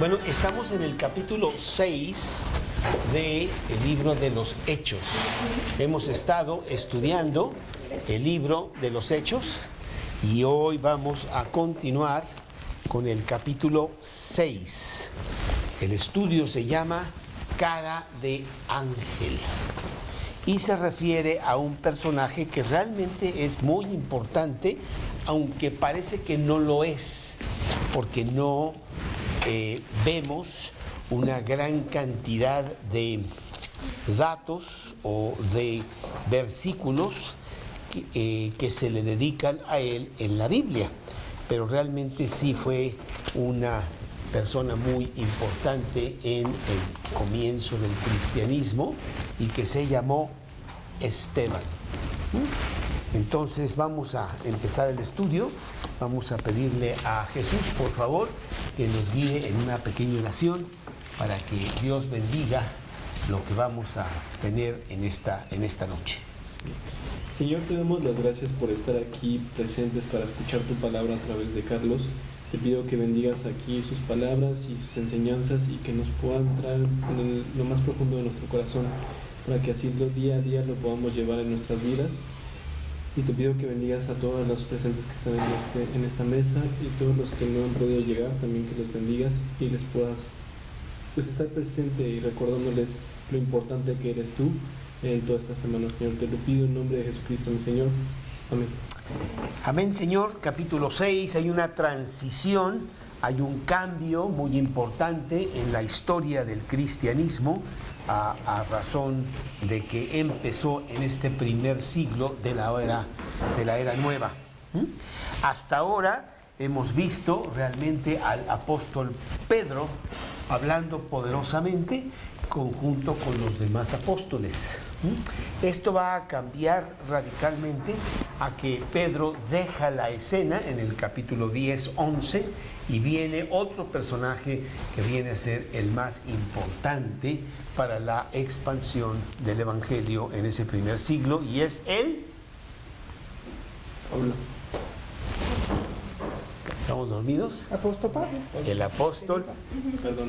Bueno, estamos en el capítulo 6 del libro de los Hechos. Hemos estado estudiando el libro de los Hechos y hoy vamos a continuar con el capítulo 6. El estudio se llama Cara de Ángel y se refiere a un personaje que realmente es muy importante, aunque parece que no lo es, porque no vemos una gran cantidad de datos o de versículos que se le dedican a él en la Biblia, pero realmente sí fue una persona muy importante en el comienzo del cristianismo y que se llamó Esteban. Entonces vamos a empezar el estudio. Vamos a pedirle a Jesús, por favor, que nos guíe en una pequeña oración para que Dios bendiga lo que vamos a tener en esta noche. Señor, te damos las gracias por estar aquí presentes para escuchar tu palabra a través de Carlos. Te pido que bendigas aquí sus palabras y sus enseñanzas y que nos puedan entrar en lo más profundo de nuestro corazón para que así día a día lo podamos llevar en nuestras vidas. Y te pido que bendigas a todos los presentes que están en esta mesa y todos los que no han podido llegar, también que los bendigas y les puedas estar presente y recordándoles lo importante que eres tú en toda esta semana, Señor. Te lo pido en nombre de Jesucristo, mi Señor. Amén. Amén, Señor. Capítulo 6, hay una transición, hay un cambio muy importante en la historia del cristianismo a razón de que empezó en este primer siglo de la era nueva. Hasta ahora hemos visto realmente al apóstol Pedro hablando poderosamente conjunto con los demás apóstoles. Esto va a cambiar radicalmente a que Pedro deja la escena en el capítulo 10, 11 y viene otro personaje que viene a ser el más importante para la expansión del evangelio en ese primer siglo, y es el Pablo. ¿Estamos dormidos? Apóstol Pablo. El apóstol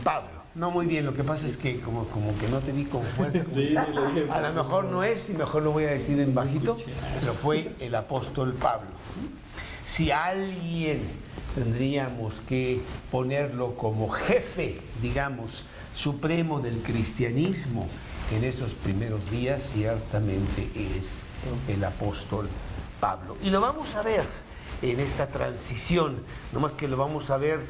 Pablo. No, muy bien, lo que pasa es que como que no te vi con fuerza. Sí, lo dije. A lo mejor no es, y mejor lo voy a decir en bajito, pero fue el apóstol Pablo. Si alguien tendríamos que ponerlo como jefe, digamos, supremo del cristianismo en esos primeros días, ciertamente es el apóstol Pablo. Y lo vamos a ver en esta transición, nomás que lo vamos a ver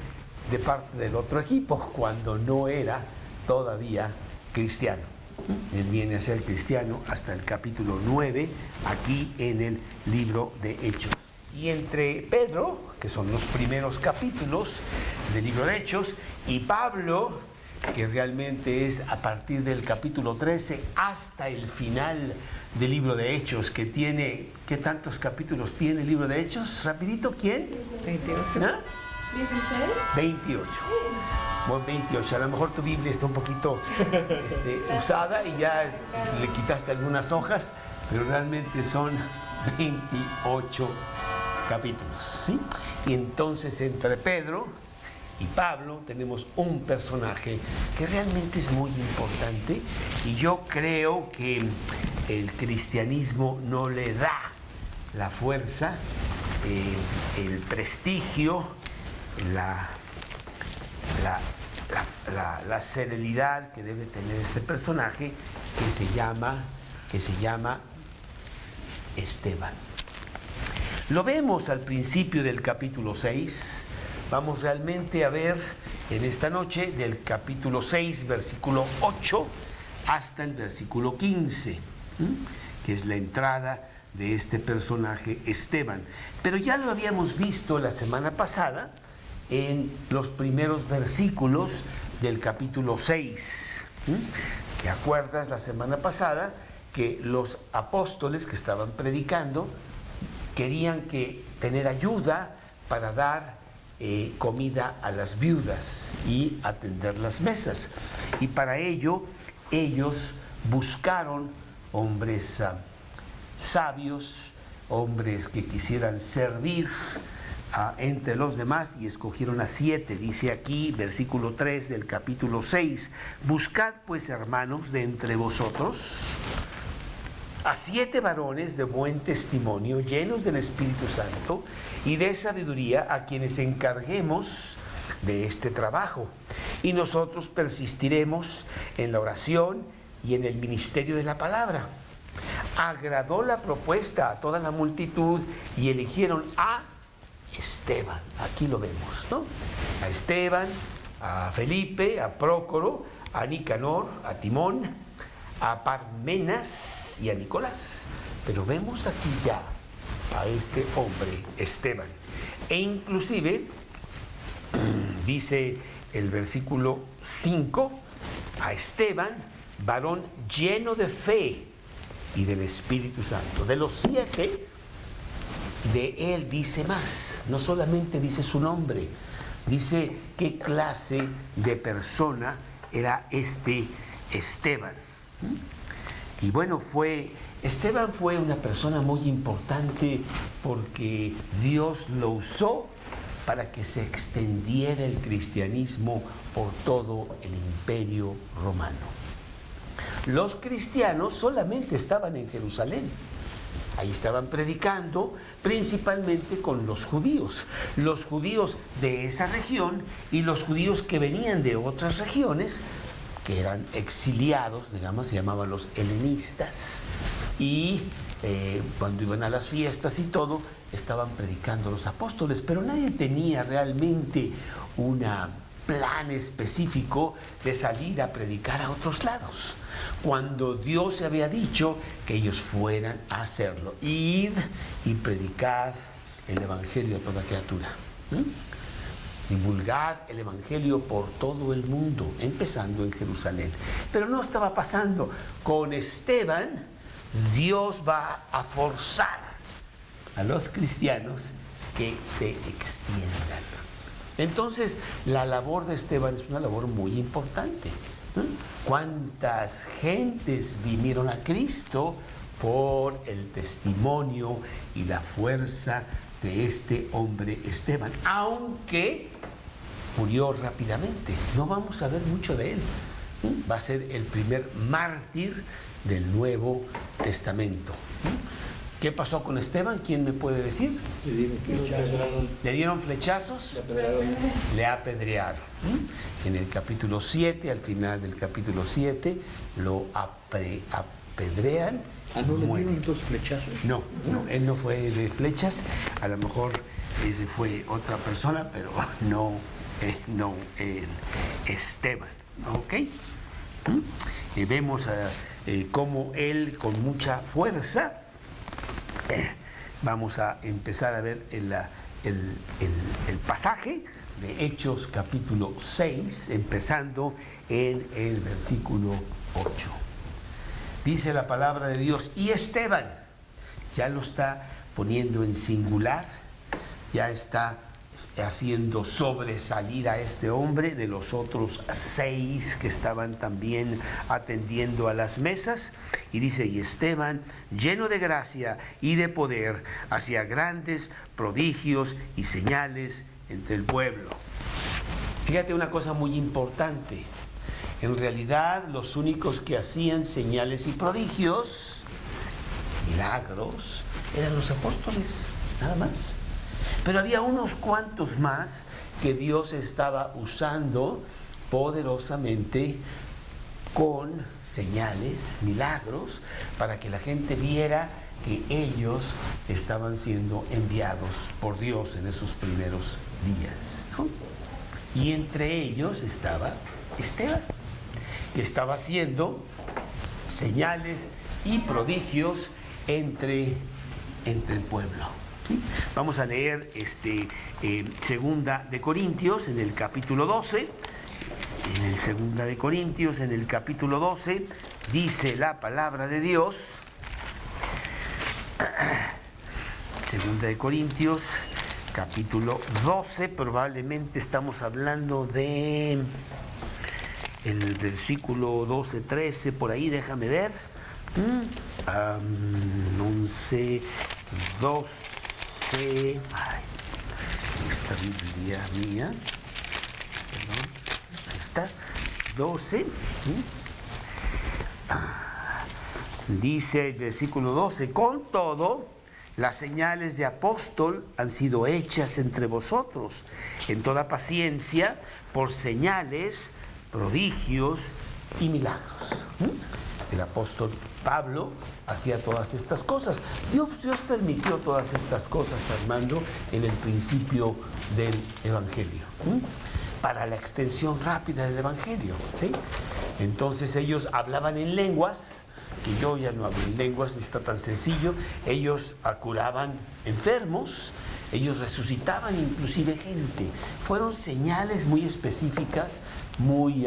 de parte del otro equipo, cuando no era todavía cristiano. Él viene a ser cristiano hasta el capítulo 9, aquí en el libro de Hechos. Y entre Pedro, que son los primeros capítulos del libro de Hechos, y Pablo, que realmente es a partir del capítulo 13 hasta el final del libro de Hechos, que tiene, ¿qué tantos capítulos tiene el libro de Hechos? Rapidito, ¿quién? 28. ¿Ah? 16. 28. Bueno, 28. A lo mejor tu Biblia está un poquito usada y ya le quitaste algunas hojas, pero realmente son 28 capítulos, ¿sí? Y entonces entre Pedro y Pablo tenemos un personaje que realmente es muy importante, y yo creo que el cristianismo no le da la fuerza, el prestigio, la celeridad que debe tener este personaje que se llama Esteban. Lo vemos al principio del capítulo 6. Vamos realmente a ver en esta noche del capítulo 6, versículo 8, hasta el versículo 15, que es la entrada de este personaje Esteban. Pero ya lo habíamos visto la semana pasada en los primeros versículos del capítulo 6. ¿Te acuerdas la semana pasada que los apóstoles que estaban predicando querían tener ayuda para dar comida a las viudas y atender las mesas? Y para ello ellos buscaron hombres sabios, hombres que quisieran servir entre los demás y escogieron a 7. Dice aquí, versículo 3 del capítulo 6, buscad pues, hermanos, de entre vosotros a 7 varones de buen testimonio, llenos del Espíritu Santo y de sabiduría, a quienes encarguemos de este trabajo. Y nosotros persistiremos en la oración y en el ministerio de la palabra. Agradó la propuesta a toda la multitud y eligieron a Esteban. Aquí lo vemos, ¿no? A Esteban, a Felipe, a Prócoro, a Nicanor, a Timón, a Parmenas y a Nicolás. Pero vemos aquí ya a este hombre, Esteban. E inclusive, dice el versículo 5, a Esteban, varón lleno de fe y del Espíritu Santo. De los 7, de él dice más. No solamente dice su nombre, dice qué clase de persona era este Esteban. Y bueno, Esteban fue una persona muy importante porque Dios lo usó para que se extendiera el cristianismo por todo el imperio romano. Los cristianos solamente estaban en Jerusalén. Ahí estaban predicando principalmente con los judíos de esa región y los judíos que venían de otras regiones, que eran exiliados, digamos, se llamaban los helenistas, y cuando iban a las fiestas y todo, estaban predicando los apóstoles, pero nadie tenía realmente un plan específico de salir a predicar a otros lados, cuando Dios se había dicho que ellos fueran a hacerlo. Id y predicad el evangelio a toda criatura. Divulgar el evangelio por todo el mundo, empezando en Jerusalén. Pero no estaba pasando. Con Esteban, Dios va a forzar a los cristianos que se extiendan. Entonces, la labor de Esteban es una labor muy importante. ¿Cuántas gentes vinieron a Cristo por el testimonio y la fuerza de este hombre Esteban? Aunque murió rápidamente, no vamos a ver mucho de él. Va a ser el primer mártir del Nuevo Testamento. ¿Qué pasó con Esteban? ¿Quién me puede decir? ¿Le dieron flechazos? Le apedrearon. En el capítulo 7, al final del capítulo 7, lo apedrean. ¿No le dieron dos flechazos? No, él no fue de flechas. A lo mejor ese fue otra persona, pero no Esteban. ¿Ok? Y vemos cómo él, con mucha fuerza, vamos a empezar a ver el pasaje de Hechos capítulo 6, empezando en el versículo 8. Dice la palabra de Dios, y Esteban, ya lo está poniendo en singular, ya está haciendo sobresalir a este hombre de los otros 6 que estaban también atendiendo a las mesas. Y dice, y Esteban, lleno de gracia y de poder, hacía grandes prodigios y señales entre el pueblo. Fíjate una cosa muy importante. En realidad, los únicos que hacían señales y prodigios, milagros, eran los apóstoles, nada más. Pero había unos cuantos más que Dios estaba usando poderosamente con señales, milagros, para que la gente viera que ellos estaban siendo enviados por Dios en esos primeros días, ¿no? Y entre ellos estaba Esteban, que estaba haciendo señales y prodigios entre el pueblo. ¿Sí? Vamos a leer Segunda de Corintios en el capítulo 12. En el Segunda de Corintios, en el capítulo 12, dice la palabra de Dios. Segunda de Corintios, capítulo 12, probablemente estamos hablando de el versículo 12, 13, por ahí, déjame ver. 11, 12. Biblia mía. Perdón. Ahí está. 12. Dice el versículo 12, con todo, las señales de apóstol han sido hechas entre vosotros, en toda paciencia, por señales, prodigios y milagros. El apóstol Pablo hacía todas estas cosas. Dios permitió todas estas cosas, Armando, en el principio del Evangelio, para la extensión rápida del Evangelio, ¿sí? Entonces ellos hablaban en lenguas, que yo ya no hablo en lenguas, no está tan sencillo. Ellos curaban enfermos, ellos resucitaban inclusive gente. Fueron señales muy específicas, muy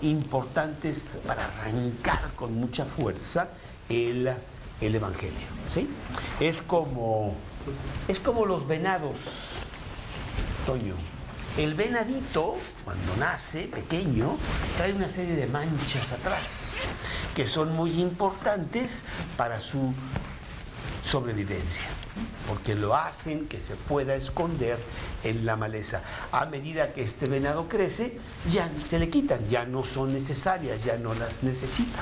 importantes para arrancar con mucha fuerza el Evangelio, ¿sí? Es como los venados, Toño. El venadito, cuando nace pequeño, trae una serie de manchas atrás que son muy importantes para su sobrevivencia, porque lo hacen que se pueda esconder en la maleza. A medida que este venado crece, ya se le quitan, ya no son necesarias, ya no las necesita,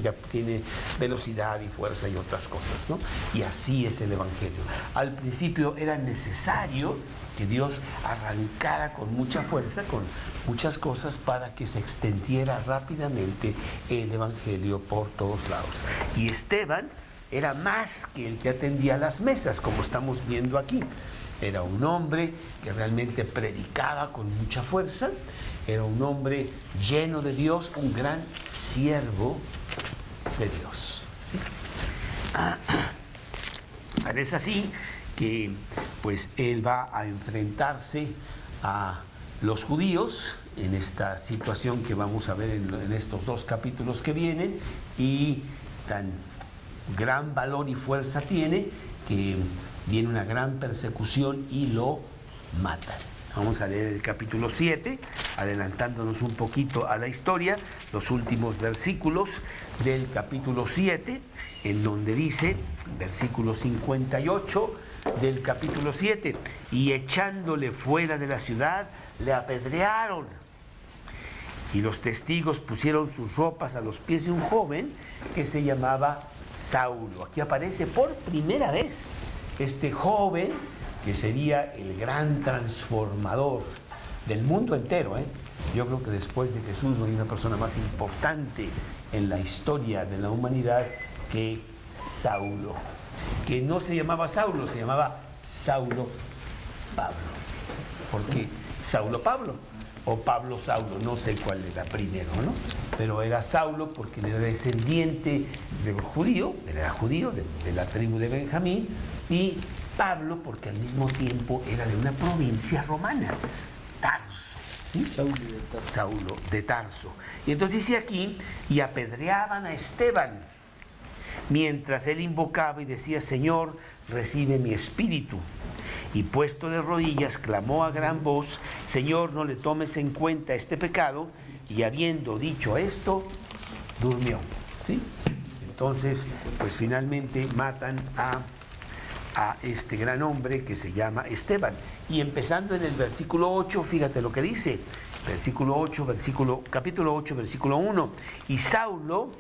ya tiene velocidad y fuerza y otras cosas, ¿no? Y así es el Evangelio. Al principio era necesario que Dios arrancara con mucha fuerza, con muchas cosas, para que se extendiera rápidamente el Evangelio por todos lados. Y Esteban era más que el que atendía las mesas, como estamos viendo aquí. Era un hombre que realmente predicaba con mucha fuerza, era un hombre lleno de Dios, un gran siervo de Dios, ¿sí? Es así que pues él va a enfrentarse a los judíos en esta situación que vamos a ver en estos 2 capítulos que vienen, y tan gran valor y fuerza tiene que viene una gran persecución y lo matan. Vamos a leer el capítulo 7, adelantándonos un poquito a la historia, los últimos versículos del capítulo 7, en donde dice, versículo 58 del capítulo 7, y echándole fuera de la ciudad, le apedrearon. Y los testigos pusieron sus ropas a los pies de un joven que se llamaba Saulo. Aquí aparece por primera vez este joven que sería el gran transformador del mundo entero, ¿eh? Yo creo que después de Jesús no hay una persona más importante en la historia de la humanidad que Saulo, que no se llamaba Saulo, se llamaba Saulo Pablo. ¿Por qué Saulo Pablo? O Pablo Saulo, no sé cuál era primero, ¿no? Pero era Saulo porque era descendiente de judío, era judío de la tribu de Benjamín, y Pablo porque al mismo tiempo era de una provincia romana, Tarso, ¿sí? Saulo de Tarso. Y entonces dice aquí, y apedreaban a Esteban, mientras él invocaba y decía, Señor, recibe mi espíritu. Y puesto de rodillas, clamó a gran voz, Señor, no le tomes en cuenta este pecado. Y habiendo dicho esto, durmió, ¿sí? Entonces, pues finalmente matan a este gran hombre que se llama Esteban. Y empezando en el versículo 8, fíjate lo que dice, capítulo 8, versículo 1, y Saulo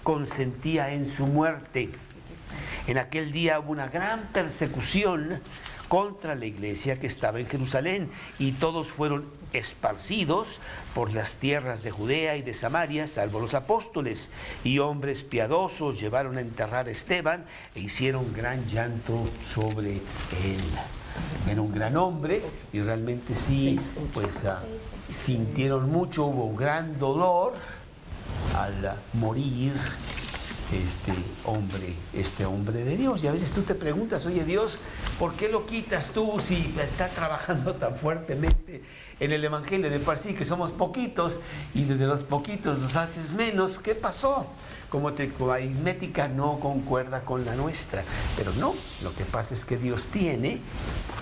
consentía en su muerte. En aquel día hubo una gran persecución contra la iglesia que estaba en Jerusalén, y todos fueron esparcidos por las tierras de Judea y de Samaria, salvo los apóstoles, y hombres piadosos llevaron a enterrar a Esteban e hicieron gran llanto sobre él. Era un gran hombre y realmente sí, pues sintieron mucho, hubo un gran dolor al morir este hombre de Dios. Y a veces tú te preguntas, oye Dios, ¿por qué lo quitas tú si está trabajando tan fuertemente en el Evangelio? De por sí que somos poquitos y de los poquitos los haces menos. ¿Qué pasó? Como tu aritmética no concuerda con la nuestra. Pero no, lo que pasa es que Dios tiene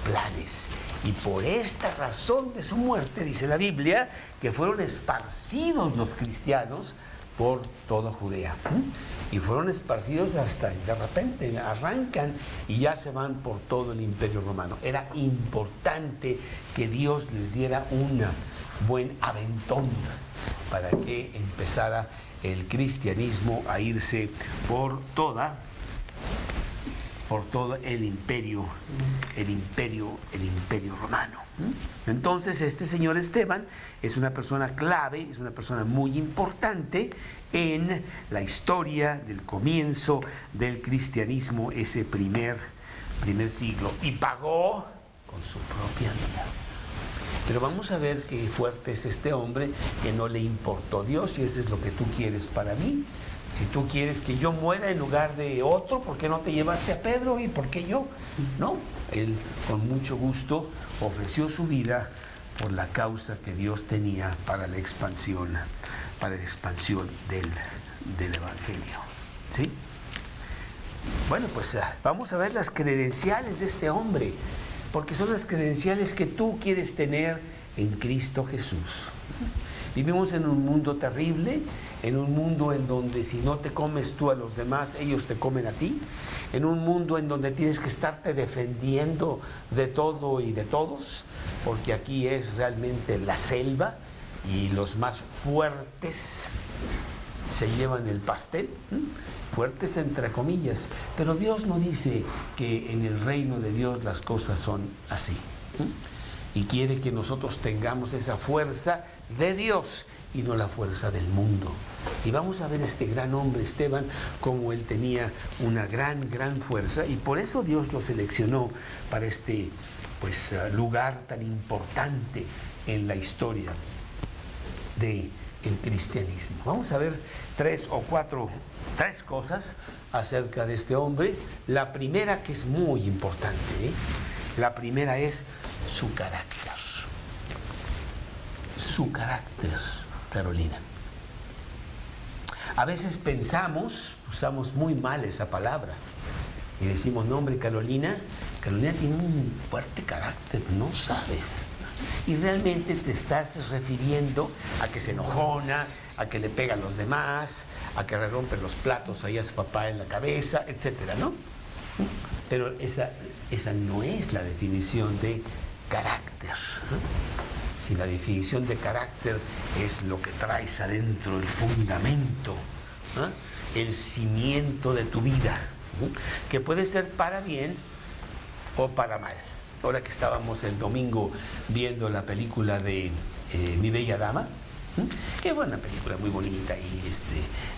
planes. Y por esta razón de su muerte, dice la Biblia, que fueron esparcidos los cristianos por toda Judea. Y fueron esparcidos hasta, de repente, arrancan y ya se van por todo el Imperio Romano. Era importante que Dios les diera un buen aventón para que empezara el cristianismo a irse por todo el imperio romano. Entonces este señor Esteban es una persona clave, es una persona muy importante en la historia del comienzo del cristianismo, ese primer siglo, y pagó con su propia vida. Pero vamos a ver qué fuerte es este hombre, que no le importó Dios, y eso es lo que tú quieres para mí. Si tú quieres que yo muera en lugar de otro, ¿por qué no te llevaste a Pedro? ¿Y por qué yo? No, él con mucho gusto ofreció su vida por la causa que Dios tenía para la expansión del Evangelio. ¿Sí? Bueno, pues vamos a ver las credenciales de este hombre, porque son las credenciales que tú quieres tener en Cristo Jesús. Vivimos en un mundo terrible, en un mundo en donde si no te comes tú a los demás, ellos te comen a ti, en un mundo en donde tienes que estarte defendiendo de todo y de todos, porque aquí es realmente la selva y los más fuertes se llevan el pastel, fuertes entre comillas, pero Dios no dice que en el reino de Dios las cosas son así. Y quiere que nosotros tengamos esa fuerza de Dios y no la fuerza del mundo. Y vamos a ver este gran hombre Esteban, como él tenía una gran fuerza, y por eso Dios lo seleccionó para este lugar tan importante en la historia del cristianismo. Vamos a ver tres cosas acerca de este hombre. La primera, que es muy importante, la primera es su carácter. Su carácter, Carolina. A veces usamos muy mal esa palabra y decimos, no hombre, Carolina tiene un fuerte carácter, no sabes. Y realmente te estás refiriendo a que se enojona, a que le pega a los demás, a que le rompe los platos ahí a su papá en la cabeza, etcétera, ¿no? Pero esa no es la definición de carácter, ¿no? Si la definición de carácter es lo que traes adentro, el fundamento, el cimiento de tu vida, que puede ser para bien o para mal. Ahora que estábamos el domingo viendo la película de Mi Bella Dama, que fue una película muy bonita y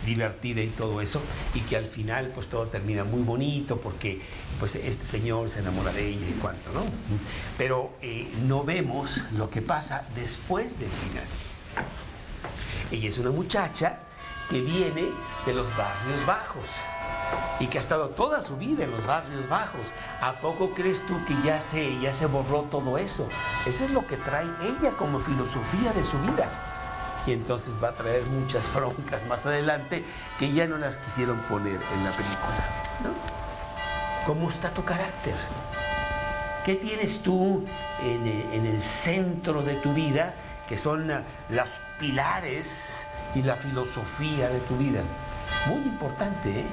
divertida y todo eso, y que al final pues todo termina muy bonito porque pues este señor se enamora de ella y cuánto, ¿no? Pero no vemos lo que pasa después del final. Ella es una muchacha que viene de los barrios bajos y que ha estado toda su vida en los barrios bajos. ¿A poco crees tú que ya se borró todo eso? Eso es lo que trae ella como filosofía de su vida. Y entonces va a traer muchas broncas más adelante que ya no las quisieron poner en la película, ¿no? ¿Cómo está tu carácter? ¿Qué tienes tú en el centro de tu vida, que son los pilares y la filosofía de tu vida? Muy importante, ¿eh?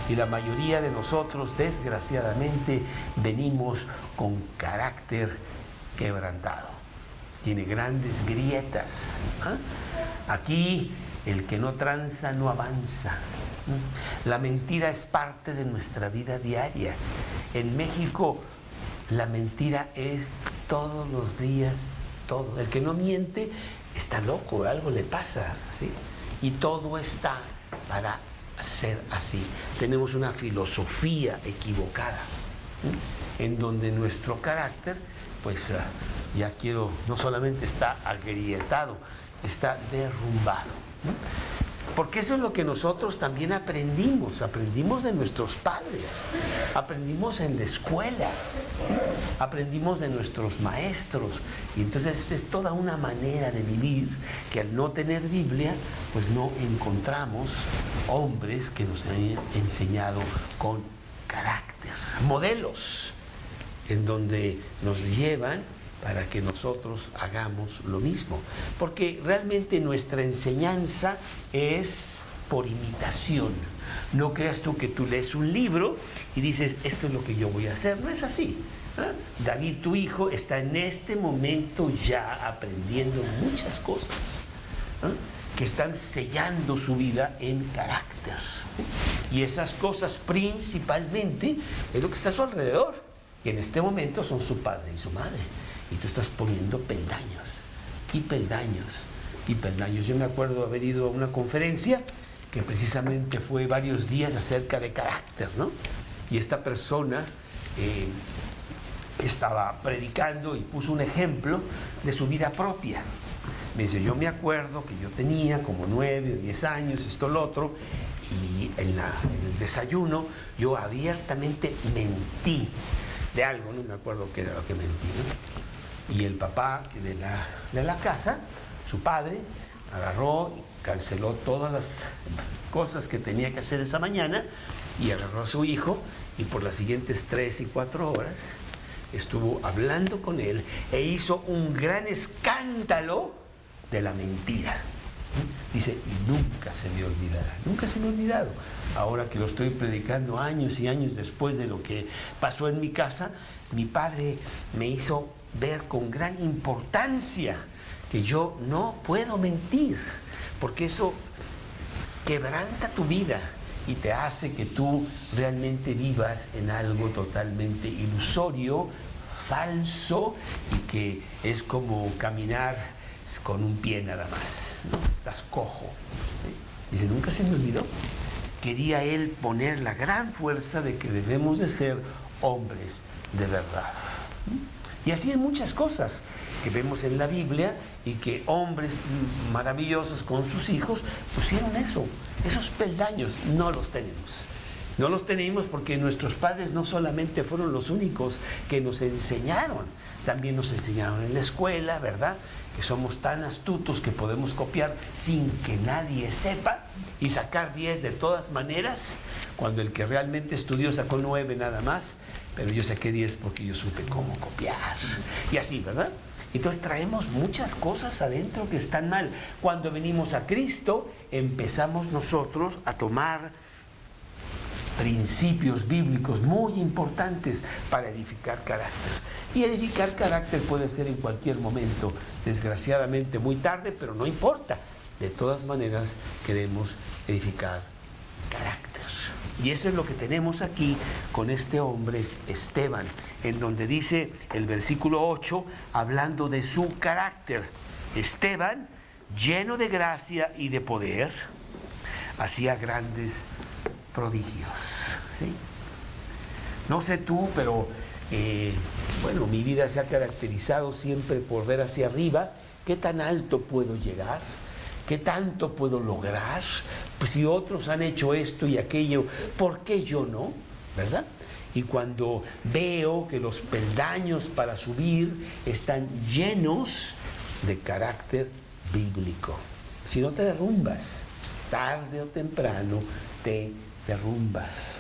Y la mayoría de nosotros, desgraciadamente, venimos con carácter quebrantado. Tiene grandes grietas. Aquí el que no tranza no avanza. La mentira es parte de nuestra vida diaria. En México la mentira es todos los días, todo. El que no miente está loco, algo le pasa, ¿sí? Y todo está para ser así. Tenemos una filosofía equivocada, en donde nuestro carácter no solamente está agrietado, está derrumbado. Porque eso es lo que nosotros también aprendimos de nuestros padres, aprendimos en la escuela, aprendimos de nuestros maestros. Y entonces esta es toda una manera de vivir que al no tener Biblia, pues no encontramos hombres que nos hayan enseñado con carácter, modelos en donde nos llevan para que nosotros hagamos lo mismo. Porque realmente nuestra enseñanza es por imitación. No creas tú que tú lees un libro y dices, esto es lo que yo voy a hacer. No es así. David, tu hijo, está en este momento ya aprendiendo muchas cosas que están sellando su vida en carácter. Y esas cosas principalmente es lo que está a su alrededor, que en este momento son su padre y su madre. Y tú estás poniendo peldaños, y peldaños, y peldaños. Yo me acuerdo haber ido a una conferencia que precisamente fue varios días acerca de carácter, ¿no? Y esta persona estaba predicando y puso un ejemplo de su vida propia. Me dice, yo me acuerdo que yo tenía como 9 o 10 años, esto, lo otro, y en el desayuno yo abiertamente mentí de algo, no me acuerdo qué era lo que mentí, ¿no? Y el papá de la casa, su padre, agarró, canceló todas las cosas que tenía que hacer esa mañana y agarró a su hijo y por las siguientes 3 y 4 horas estuvo hablando con él e hizo un gran escándalo de la mentira. Dice, nunca se me olvidará, nunca se me ha olvidado. Ahora que lo estoy predicando años y años después de lo que pasó en mi casa, mi padre me hizo ver con gran importancia que yo no puedo mentir, porque eso quebranta tu vida y te hace que tú realmente vivas en algo totalmente ilusorio, falso, y que es como caminar con un pie nada más, ¿no? Estás cojo. Dice, nunca se me olvidó. Quería él poner la gran fuerza de que debemos de ser hombres de verdad. Y así en muchas cosas que vemos en la Biblia y que hombres maravillosos con sus hijos pusieron eso. Esos peldaños no los tenemos. No los tenemos porque nuestros padres no solamente fueron los únicos que nos enseñaron, también nos enseñaron en la escuela, ¿verdad? Que somos tan astutos que podemos copiar sin que nadie sepa y sacar 10 de todas maneras, cuando el que realmente estudió sacó 9 nada más, pero yo saqué 10 porque yo supe cómo copiar. Y así, ¿verdad? Entonces traemos muchas cosas adentro que están mal. Cuando venimos a Cristo, empezamos nosotros a tomar principios bíblicos muy importantes para edificar carácter. Y edificar carácter puede ser en cualquier momento, desgraciadamente muy tarde, pero no importa. De todas maneras, queremos edificar carácter. Y eso es lo que tenemos aquí con este hombre, Esteban, en donde dice el versículo 8, hablando de su carácter. Esteban, lleno de gracia y de poder, hacía grandes prodigios. ¿Sí? No sé tú, pero bueno, mi vida se ha caracterizado siempre por ver hacia arriba qué tan alto puedo llegar, qué tanto puedo lograr. Pues si otros han hecho esto y aquello, ¿por qué yo no? ¿Verdad? Y cuando veo que los peldaños para subir están llenos de carácter bíblico, si no te derrumbas, tarde o temprano te derrumbas.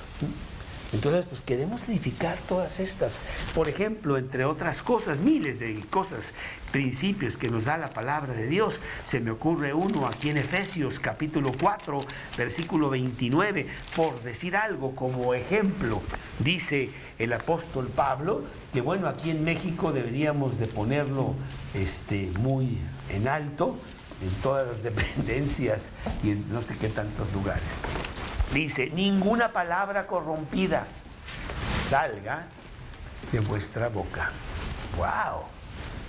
Entonces, pues queremos edificar todas estas, por ejemplo, entre otras cosas, miles de cosas, principios que nos da la palabra de Dios. Se me ocurre uno aquí en Efesios capítulo 4, versículo 29, por decir algo como ejemplo. Dice el apóstol Pablo que, bueno, aquí en México deberíamos de ponerlo muy en alto, en todas las dependencias y en no sé qué tantos lugares. Dice, ninguna palabra corrompida salga de vuestra boca. ¡Wow!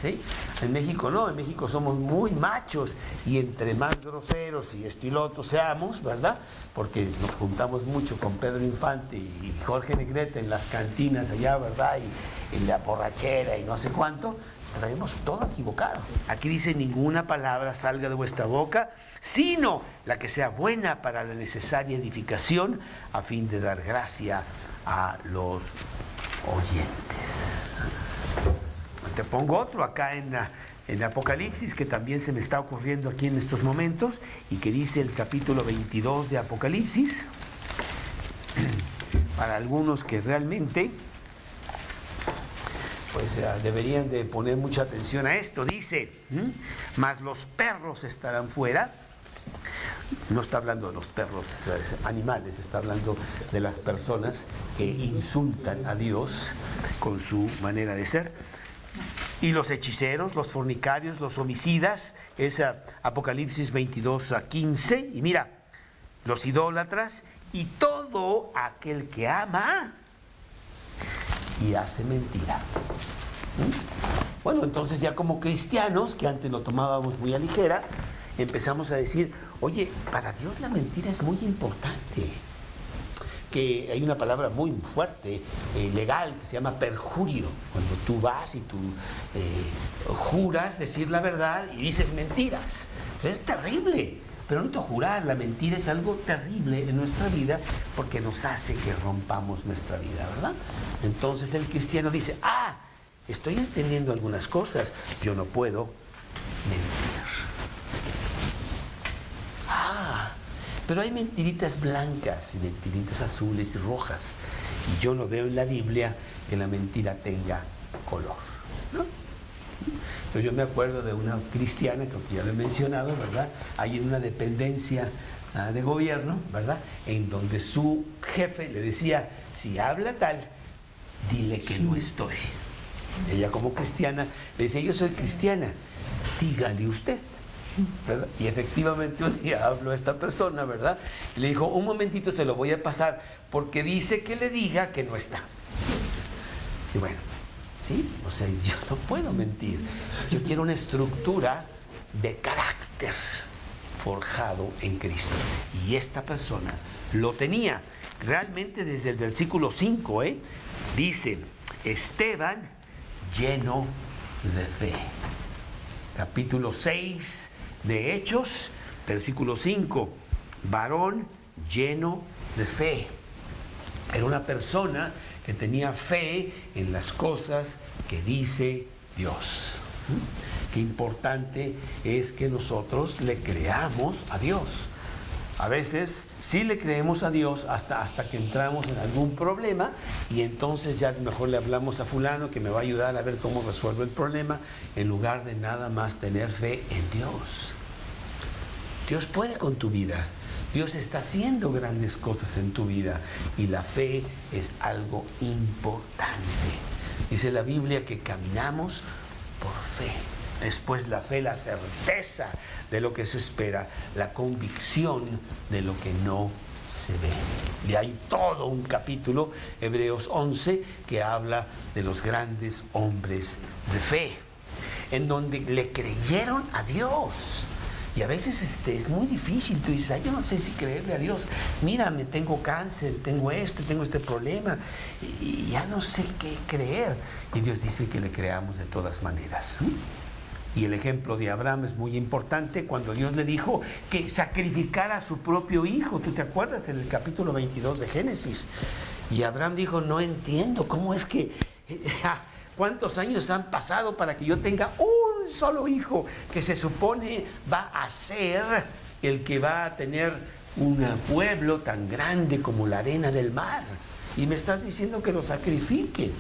¿Sí? En México no, en México somos muy machos y entre más groseros y esto y lo otro seamos, ¿verdad? Porque nos juntamos mucho con Pedro Infante y Jorge Negrete en las cantinas allá, ¿verdad? Y en la borrachera y no sé cuánto, traemos todo equivocado. Aquí dice, ninguna palabra salga de vuestra boca, sino la que sea buena para la necesaria edificación, a fin de dar gracia a los oyentes. Te pongo otro acá en Apocalipsis, que también se me está ocurriendo aquí en estos momentos, y que dice el capítulo 22 de Apocalipsis, para algunos que realmente pues deberían de poner mucha atención a esto. Dice, mas los perros estarán fuera. No está hablando de los perros animales, está hablando de las personas que insultan a Dios con su manera de ser. Y los hechiceros, los fornicarios, los homicidas, es Apocalipsis 22:15. Y mira, los idólatras y todo aquel que ama y hace mentira. Bueno, entonces ya como cristianos, que antes lo tomábamos muy a ligera, empezamos a decir, oye, para Dios la mentira es muy importante. Que hay una palabra muy fuerte, legal, que se llama perjurio. Cuando tú vas y tú juras decir la verdad y dices mentiras. Es terrible. Pero no te jurar, la mentira es algo terrible en nuestra vida porque nos hace que rompamos nuestra vida, ¿verdad? Entonces el cristiano dice, estoy entendiendo algunas cosas, yo no puedo mentir. Pero hay mentiritas blancas y mentiritas azules y rojas. Y yo no veo en la Biblia que la mentira tenga color, ¿no? Pero yo me acuerdo de una cristiana, creo que ya lo he mencionado, ¿verdad? Hay en una dependencia de gobierno, ¿verdad? En donde su jefe le decía, si habla tal, dile que no estoy. Ella como cristiana le decía, yo soy cristiana, dígale usted. ¿Verdad? Y efectivamente un día habló a esta persona, ¿verdad? Y le dijo, un momentito se lo voy a pasar, porque dice que le diga que no está. Y bueno, sí, o sea, yo no puedo mentir. Yo quiero una estructura de carácter forjado en Cristo. Y esta persona lo tenía. Realmente desde el versículo 5, dice, Esteban lleno de fe. Capítulo 6 de Hechos, versículo 5, varón lleno de fe. Era una persona que tenía fe en las cosas que dice Dios. Qué importante es que nosotros le creamos a Dios. A veces sí le creemos a Dios hasta que entramos en algún problema y entonces ya mejor le hablamos a fulano que me va a ayudar a ver cómo resuelvo el problema en lugar de nada más tener fe en Dios. Dios puede con tu vida. Dios está haciendo grandes cosas en tu vida y la fe es algo importante. Dice la Biblia que caminamos por fe. Después la fe, la certeza de lo que se espera, la convicción de lo que no se ve. Y hay todo un capítulo, Hebreos 11, que habla de los grandes hombres de fe, en donde le creyeron a Dios. Y a veces es muy difícil, tú dices, yo no sé si creerle a Dios, mírame, tengo cáncer, tengo este problema, y ya no sé qué creer. Y Dios dice que le creamos de todas maneras. Y el ejemplo de Abraham es muy importante cuando Dios le dijo que sacrificara a su propio hijo. ¿Tú te acuerdas en el capítulo 22 de Génesis? Y Abraham dijo, no entiendo, ¿cómo es que cuántos años han pasado para que yo tenga un solo hijo que se supone va a ser el que va a tener un pueblo tan grande como la arena del mar? Y me estás diciendo que lo sacrifique.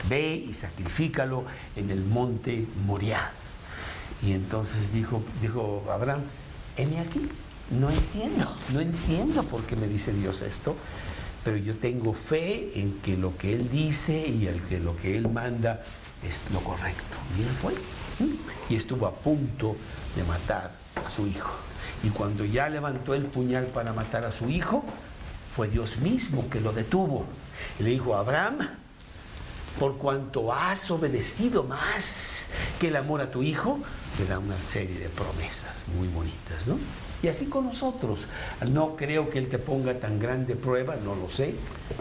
Ve y sacrifícalo en el monte Moriah. Y entonces dijo Abraham, heme aquí, no entiendo por qué me dice Dios esto, pero yo tengo fe en que lo que Él dice y lo que Él manda es lo correcto. Y él fue. Y estuvo a punto de matar a su hijo. Y cuando ya levantó el puñal para matar a su hijo, fue Dios mismo que lo detuvo. Y le dijo, Abraham, por cuanto has obedecido más que el amor a tu hijo, le da una serie de promesas muy bonitas, ¿no? Y así con nosotros. No creo que Él te ponga tan grande prueba, no lo sé,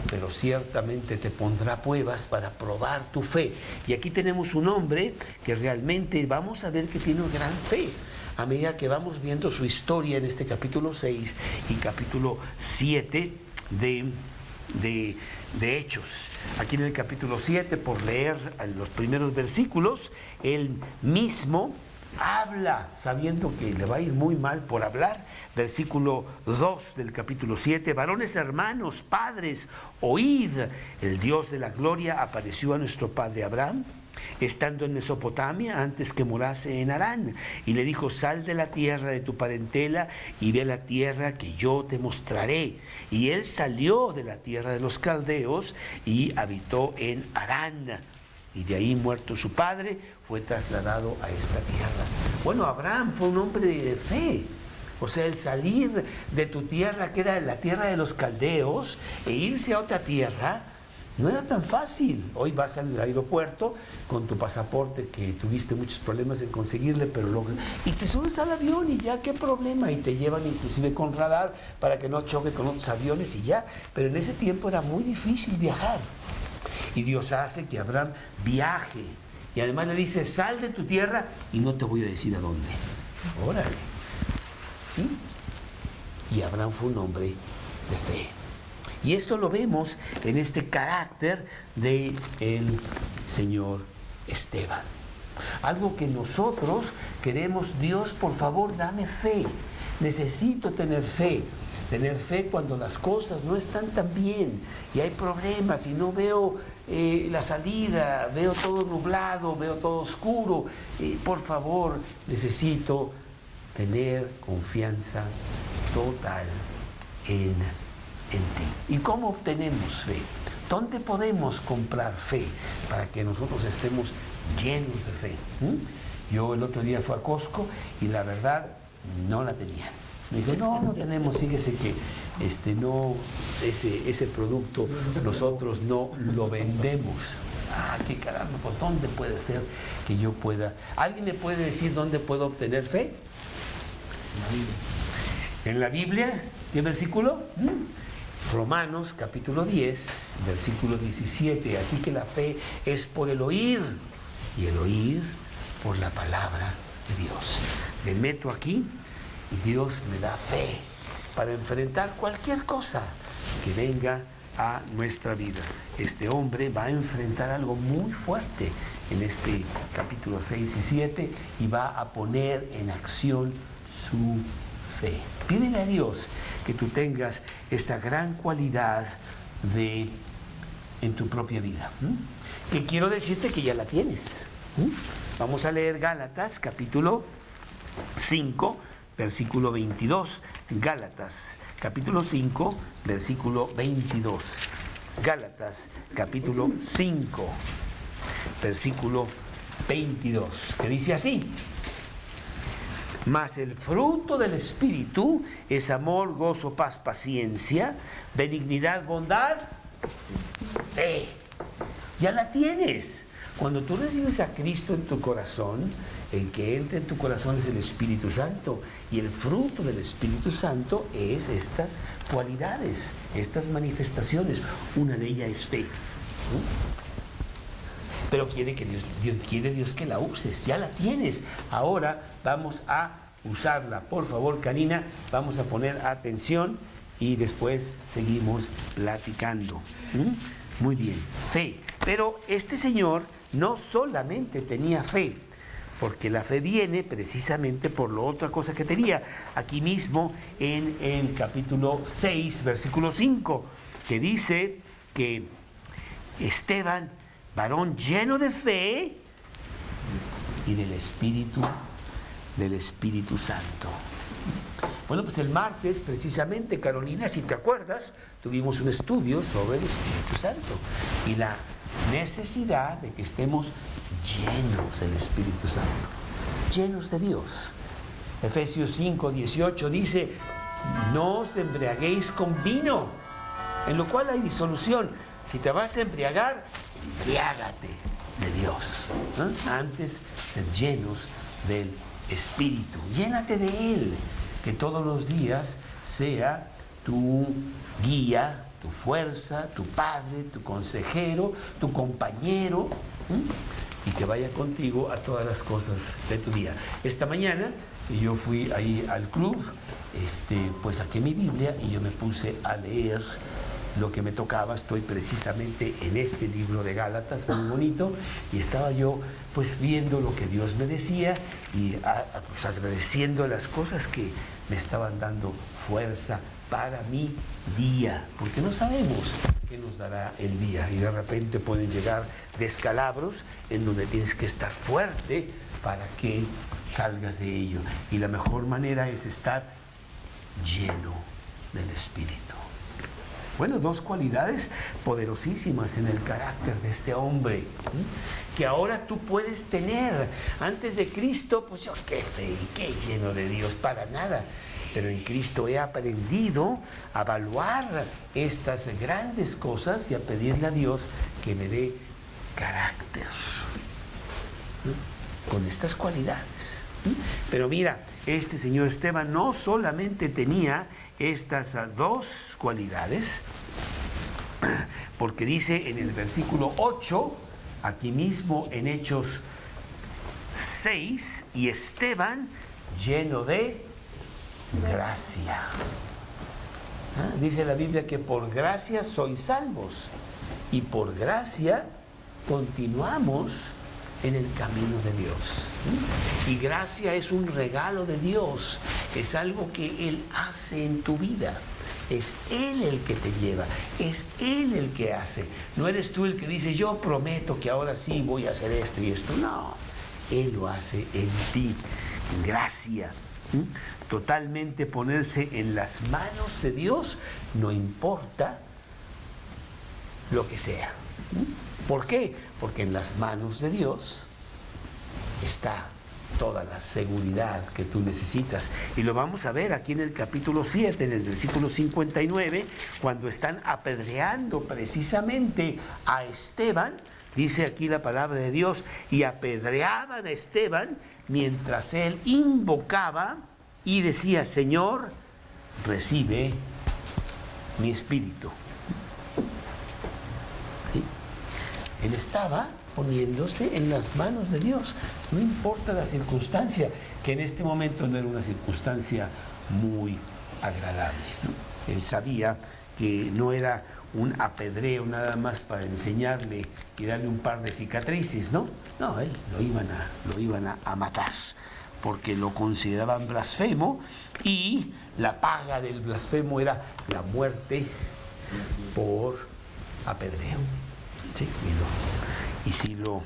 pero ciertamente te pondrá pruebas para probar tu fe. Y aquí tenemos un hombre que realmente vamos a ver que tiene una gran fe. A medida que vamos viendo su historia en este capítulo 6 y capítulo 7 de Hechos. Aquí en el capítulo 7, por leer los primeros versículos, él mismo habla sabiendo que le va a ir muy mal por hablar. Versículo 2 del capítulo 7, varones hermanos, padres, oíd, el Dios de la gloria apareció a nuestro padre Abraham, estando en Mesopotamia, antes que morase en Harán, y le dijo, sal de la tierra de tu parentela y ve a la tierra que yo te mostraré. Y él salió de la tierra de los caldeos y habitó en Harán. Y de ahí, muerto su padre, fue trasladado a esta tierra. Bueno, Abraham fue un hombre de fe. O sea, el salir de tu tierra, que era la tierra de los caldeos, e irse a otra tierra, no era tan fácil. Hoy vas al aeropuerto con tu pasaporte, que tuviste muchos problemas en conseguirle, pero y te subes al avión y ya, qué problema, y te llevan inclusive con radar para que no choque con otros aviones y ya. Pero en ese tiempo era muy difícil viajar. Y Dios hace que Abraham viaje. Y además le dice, sal de tu tierra y no te voy a decir a dónde. Órale. ¿Sí? Y Abraham fue un hombre de fe. Y esto lo vemos en este carácter del señor Esteban. Algo que nosotros queremos, Dios, por favor, dame fe. Necesito tener fe. Tener fe cuando las cosas no están tan bien y hay problemas y no veo la salida, veo todo nublado, veo todo oscuro. Por favor, necesito tener confianza total en ti. ¿Y cómo obtenemos fe? ¿Dónde podemos comprar fe para que nosotros estemos llenos de fe? Yo el otro día fui a Costco y la verdad no la tenía. Me dijo, no tenemos, fíjese que ese producto nosotros no lo vendemos. Ah, qué caramba, pues ¿dónde puede ser que yo pueda? ¿Alguien me puede decir dónde puedo obtener fe? En la Biblia. ¿Qué versículo? Romanos capítulo 10, versículo 17. Así que la fe es por el oír y el oír por la palabra de Dios. Me meto aquí y Dios me da fe para enfrentar cualquier cosa que venga a nuestra vida. Este hombre va a enfrentar algo muy fuerte en este capítulo 6 y 7 y va a poner en acción su fe. Pídele a Dios que tú tengas esta gran cualidad en tu propia vida. Que quiero decirte que ya la tienes. Vamos a leer Gálatas capítulo 5, versículo 22. Gálatas capítulo 5, versículo 22. Gálatas capítulo 5, versículo 22, que dice así: mas el fruto del Espíritu es amor, gozo, paz, paciencia, benignidad, bondad, fe. Ya la tienes. Cuando tú recibes a Cristo en tu corazón, el que entra en tu corazón es el Espíritu Santo. Y el fruto del Espíritu Santo es estas cualidades, estas manifestaciones. Una de ellas es fe. Pero quiere Dios que la uses. Ya la tienes. Ahora vamos a usarla. Por favor, Karina, vamos a poner atención y después seguimos platicando. Muy bien. Fe. Pero este señor no solamente tenía fe, porque la fe viene precisamente por la otra cosa que tenía. Aquí mismo en el capítulo 6, versículo 5, que dice que Esteban, varón lleno de fe y del Espíritu Santo. Bueno, pues el martes, precisamente, Carolina, si te acuerdas, tuvimos un estudio sobre el Espíritu Santo y la necesidad de que estemos llenos del Espíritu Santo, llenos de Dios. Efesios 5, 18 dice: no os embriaguéis con vino, en lo cual hay disolución. Si te vas a embriagar, embriágate de Dios, ¿no? Antes, ser llenos del Espíritu. Llénate de Él, que todos los días sea tu guía, tu fuerza, tu padre, tu consejero, tu compañero, y que vaya contigo a todas las cosas de tu día. Esta mañana yo fui ahí al club, pues saqué mi Biblia y yo me puse a leer lo que me tocaba. Estoy precisamente en este libro de Gálatas, muy bonito, y estaba yo pues viendo lo que Dios me decía y pues agradeciendo las cosas que me estaban dando fuerza para mi día, porque no sabemos qué nos dará el día y de repente pueden llegar descalabros en donde tienes que estar fuerte para que salgas de ello, y la mejor manera es estar lleno del Espíritu. Bueno, dos cualidades poderosísimas en el carácter de este hombre, que ahora tú puedes tener. Antes de Cristo, pues yo qué fe, qué lleno de Dios, para nada. Pero en Cristo he aprendido a evaluar estas grandes cosas y a pedirle a Dios que me dé carácter con estas cualidades. Pero mira, este señor Esteban no solamente tenía estas dos cualidades, porque dice en el versículo 8, aquí mismo en Hechos 6, y Esteban lleno de gracia. Dice la Biblia que por gracia sois salvos, y por gracia continuamos en el camino de Dios. Y gracia es un regalo de Dios, es algo que Él hace en tu vida. Es Él el que te lleva, es Él el que hace. No eres tú el que dice, yo prometo que ahora sí voy a hacer esto y esto. No, Él lo hace en ti. Gracia. Totalmente ponerse en las manos de Dios, no importa lo que sea. ¿Por qué? Porque en las manos de Dios está toda la seguridad que tú necesitas. Y lo vamos a ver aquí en el capítulo 7, en el versículo 59, cuando están apedreando precisamente a Esteban. Dice aquí la palabra de Dios, y apedreaban a Esteban mientras él invocaba y decía, Señor, recibe mi espíritu. ¿Sí? Él estaba poniéndose en las manos de Dios, no importa la circunstancia, que en este momento no era una circunstancia muy agradable, ¿no? Él sabía que no era un apedreo nada más para enseñarle y darle un par de cicatrices, ¿no? No, él lo iban a matar, porque lo consideraban blasfemo, y la paga del blasfemo era la muerte por apedreo. ¿Sí? Y sí lo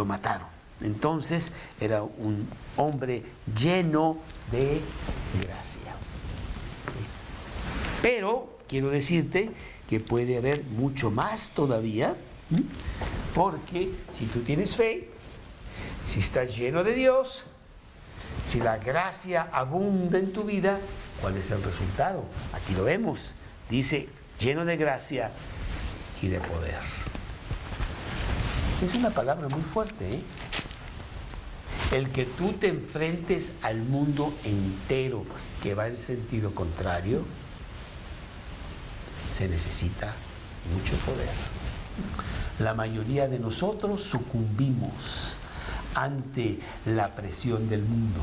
mataron. Entonces era un hombre lleno de gracia. Pero quiero decirte que puede haber mucho más todavía, porque si tú tienes fe, si estás lleno de Dios, si la gracia abunda en tu vida, ¿cuál es el resultado? Aquí lo vemos. Dice, lleno de gracia y de poder. Es una palabra muy fuerte, ¿eh? El que tú te enfrentes al mundo entero que va en sentido contrario, se necesita mucho poder. La mayoría de nosotros sucumbimos ante la presión del mundo,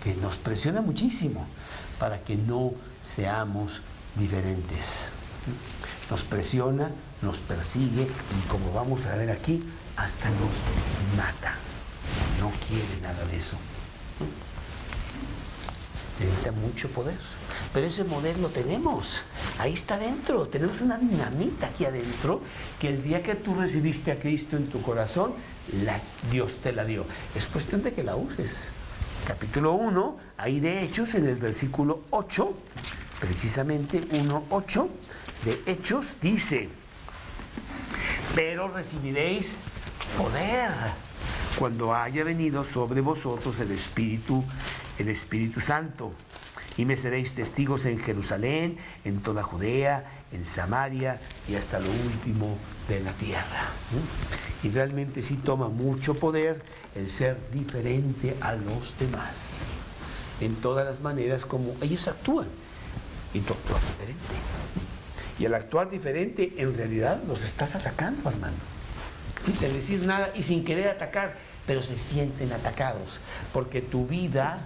que nos presiona muchísimo para que no seamos diferentes. Nos presiona, nos persigue y, como vamos a ver aquí, hasta nos mata. No quiere nada de eso. Necesita mucho poder. Pero ese poder lo tenemos. Ahí está dentro. Tenemos una dinamita aquí adentro que el día que tú recibiste a Cristo en tu corazón, Dios te la dio. Es cuestión de que la uses. Capítulo 1, ahí de Hechos, en el versículo 8, precisamente 1:8 de Hechos, dice: pero recibiréis poder cuando haya venido sobre vosotros el Espíritu Santo, y me seréis testigos en Jerusalén, en toda Judea, en Samaria y hasta lo último de la tierra. Y realmente sí toma mucho poder el ser diferente a los demás, en todas las maneras como ellos actúan, y tú actúas diferente. Y al actuar diferente, en realidad los estás atacando, hermano, sin decir nada y sin querer atacar, pero se sienten atacados, porque tu vida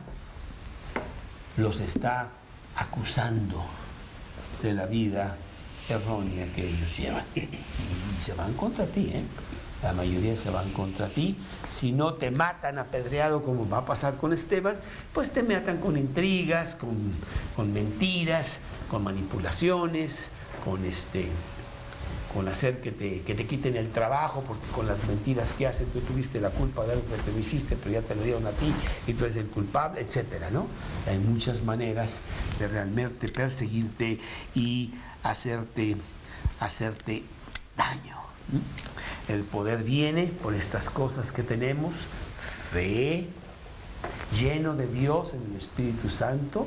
los está acusando de la vida errónea que ellos llevan. Y se van contra ti, ¿eh? La mayoría se van contra ti. Si no te matan apedreado como va a pasar con Esteban, pues te matan con intrigas, con mentiras, con manipulaciones, con hacer que te quiten el trabajo, porque con las mentiras que hacen tú tuviste la culpa de algo que tú no hiciste, pero ya te lo dieron a ti y tú eres el culpable, etcétera, ¿no? Hay muchas maneras de realmente perseguirte y hacerte daño. El poder viene por estas cosas que tenemos: fe, lleno de Dios en el Espíritu Santo,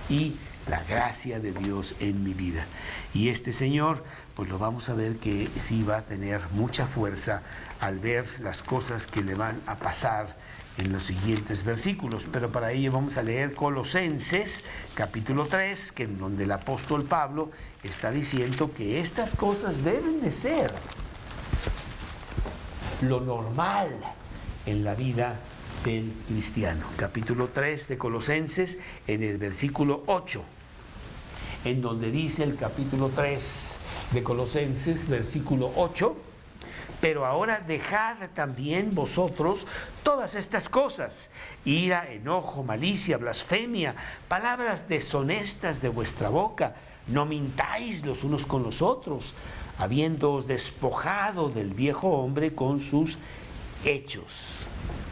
y la gracia de Dios en mi vida. Y este señor, pues lo vamos a ver que sí va a tener mucha fuerza al ver las cosas que le van a pasar en los siguientes versículos. Pero para ello vamos a leer Colosenses capítulo 3, que en donde el apóstol Pablo está diciendo que estas cosas deben de ser lo normal en la vida del cristiano. Capítulo 3 de Colosenses, en el versículo 8, en donde dice el capítulo 3 de Colosenses, versículo 8: pero ahora dejad también vosotros todas estas cosas: ira, enojo, malicia, blasfemia, palabras deshonestas de vuestra boca. No mintáis los unos con los otros, habiéndoos despojado del viejo hombre con sus hechos.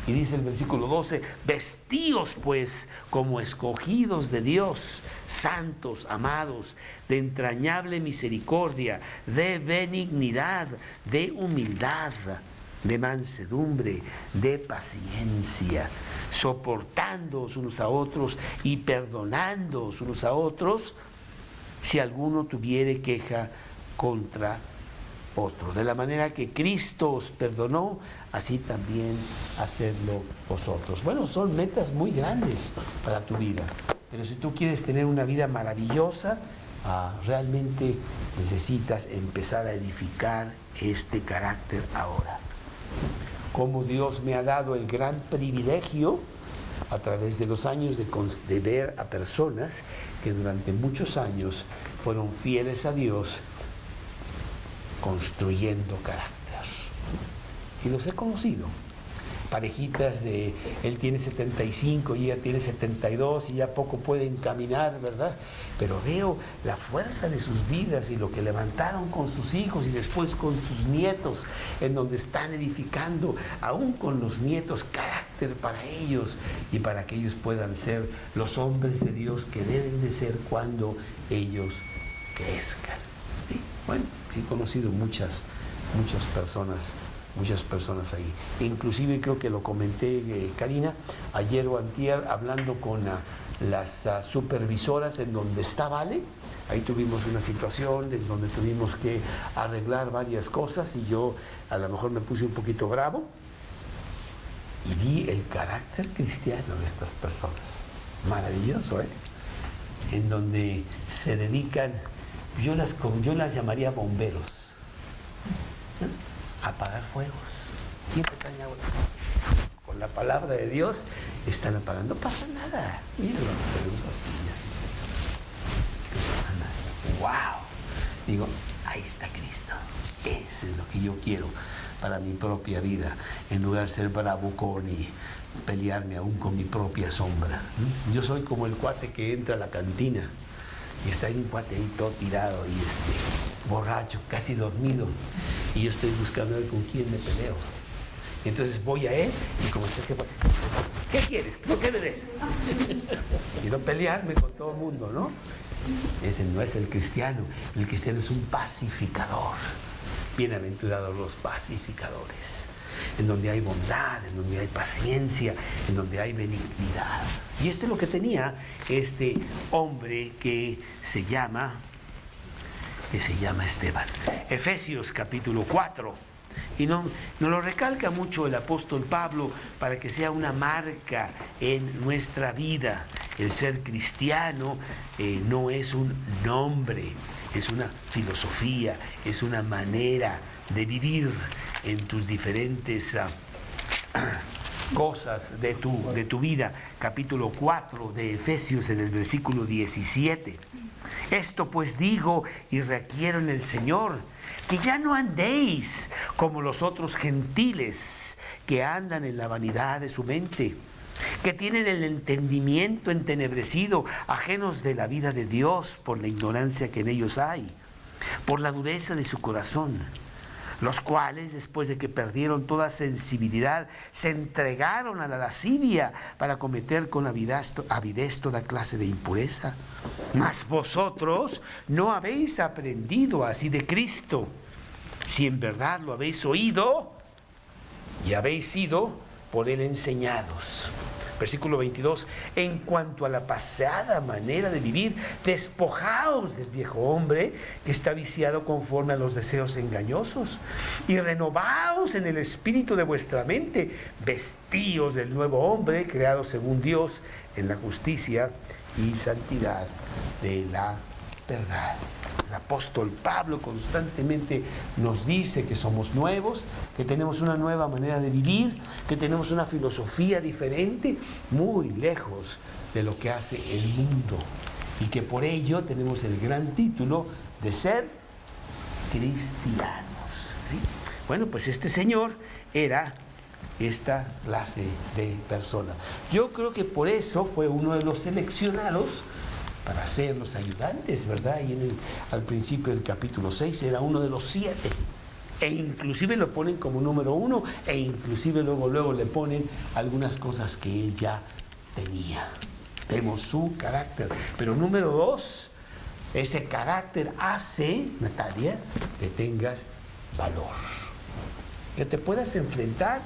Y dice el versículo 12: vestíos pues como escogidos de Dios, santos, amados, de entrañable misericordia, de benignidad, de humildad, de mansedumbre, de paciencia, soportándoos unos a otros y perdonándoos unos a otros, si alguno tuviere queja contra otro. De la manera que Cristo os perdonó, así también hacedlo vosotros. Bueno, son metas muy grandes para tu vida, pero si tú quieres tener una vida maravillosa, realmente necesitas empezar a edificar este carácter ahora. Como Dios me ha dado el gran privilegio a través de los años de ver a personas que durante muchos años fueron fieles a Dios, construyendo carácter. Y los he conocido. Parejitas él tiene 75 y ella tiene 72 y ya poco pueden caminar, ¿verdad? Pero veo la fuerza de sus vidas y lo que levantaron con sus hijos y después con sus nietos, en donde están edificando, aún con los nietos, carácter para ellos y para que ellos puedan ser los hombres de Dios que deben de ser cuando ellos crezcan. ¿Sí? Bueno, sí he conocido muchas personas ahí. Inclusive creo que lo comenté, Karina, ayer o antier, hablando con las supervisoras en donde está Vale. Ahí tuvimos una situación en donde tuvimos que arreglar varias cosas y yo a lo mejor me puse un poquito bravo y vi el carácter cristiano de estas personas. Maravilloso, ¿eh? En donde se dedican, yo las llamaría bomberos, apagar fuegos. Siempre traen agua. Con la palabra de Dios están apagando. No pasa nada. Miren, lo tenemos así. No pasa nada. ¡Wow! Digo, ahí está Cristo. Eso es lo que yo quiero para mi propia vida. En lugar de ser bravucón y pelearme aún con mi propia sombra. Yo soy como el cuate que entra a la cantina y está ahí un cuate ahí todo tirado y borracho, casi dormido, y yo estoy buscando a ver con quién me peleo. Y entonces voy a él y como está ese, ¿qué quieres? ¿Por qué me ves? Quiero pelearme con todo el mundo, ¿no? Ese no es el cristiano. El cristiano es un pacificador. Bienaventurados los pacificadores, en donde hay bondad, en donde hay paciencia, en donde hay benignidad. Y esto es lo que tenía este hombre que se llama Esteban. Efesios capítulo 4. Y nos lo recalca mucho el apóstol Pablo para que sea una marca en nuestra vida. El ser cristiano no es un nombre, es una filosofía, es una manera de vivir en tus diferentes cosas de tu vida. Capítulo 4 de Efesios, en el versículo 17. Esto pues digo y requiero en el Señor, que ya no andéis como los otros gentiles que andan en la vanidad de su mente, que tienen el entendimiento entenebrecido, ajenos de la vida de Dios por la ignorancia que en ellos hay, por la dureza de su corazón, los cuales, después de que perdieron toda sensibilidad, se entregaron a la lascivia para cometer con avidez toda clase de impureza. Mas vosotros no habéis aprendido así de Cristo, si en verdad lo habéis oído y habéis sido por él enseñados. Versículo 22, en cuanto a la pasada manera de vivir, despojaos del viejo hombre que está viciado conforme a los deseos engañosos y renovaos en el espíritu de vuestra mente, vestíos del nuevo hombre creado según Dios en la justicia y santidad de la verdad. El apóstol Pablo constantemente nos dice que somos nuevos, que tenemos una nueva manera de vivir, que tenemos una filosofía diferente, muy lejos de lo que hace el mundo, y que por ello tenemos el gran título de ser cristianos, ¿sí? Bueno, pues este señor era esta clase de persona. Yo creo que por eso fue uno de los seleccionados para ser los ayudantes, ¿verdad? Y al principio del capítulo 6 era uno de los 7. E inclusive lo ponen como número 1, e inclusive luego le ponen algunas cosas que él ya tenía. Vemos su carácter. Pero número 2, ese carácter hace, Natalia, que tengas valor. Que te puedas enfrentar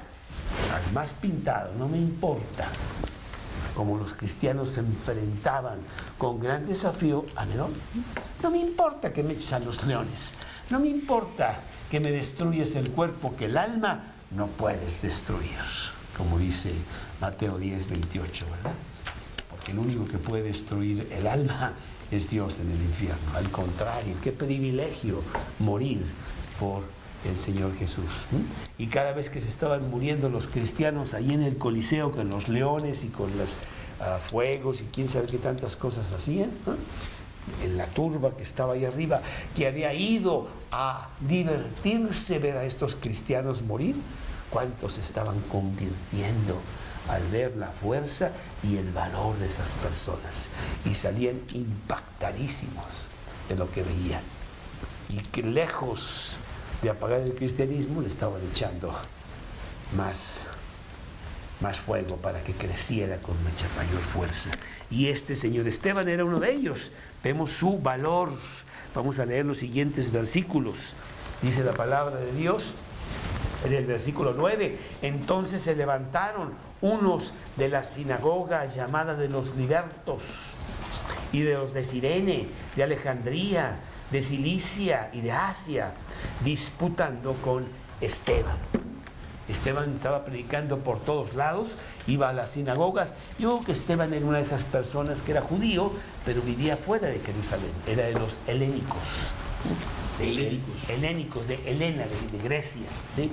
al más pintado, no me importa. Como los cristianos se enfrentaban con gran desafío a Nerón. No me importa que me eches a los leones, no me importa que me destruyes el cuerpo, que el alma no puedes destruir, como dice Mateo 10, 28, ¿verdad? Porque el único que puede destruir el alma es Dios en el infierno. Al contrario, qué privilegio morir por el Señor Jesús. Y cada vez que se estaban muriendo los cristianos ahí en el Coliseo con los leones y con los fuegos y quién sabe qué tantas cosas hacían, en la turba que estaba ahí arriba, que había ido a divertirse ver a estos cristianos morir, cuántos se estaban convirtiendo al ver la fuerza y el valor de esas personas, y salían impactadísimos de lo que veían, y que lejos de apagar el cristianismo le estaban echando más fuego para que creciera con mucha mayor fuerza. Y este señor Esteban era uno de ellos. Vemos su valor. Vamos a leer los siguientes versículos. Dice la palabra de Dios en el versículo 9: entonces se levantaron unos de la sinagoga llamada de los libertos y de los de Cirene, de Alejandría, de Cilicia y de Asia, disputando con Esteban. Esteban estaba predicando por todos lados, iba a las sinagogas. Yo creo que Esteban era una de esas personas que era judío, pero vivía fuera de Jerusalén, era de los helénicos, de Helena, de Grecia, ¿sí?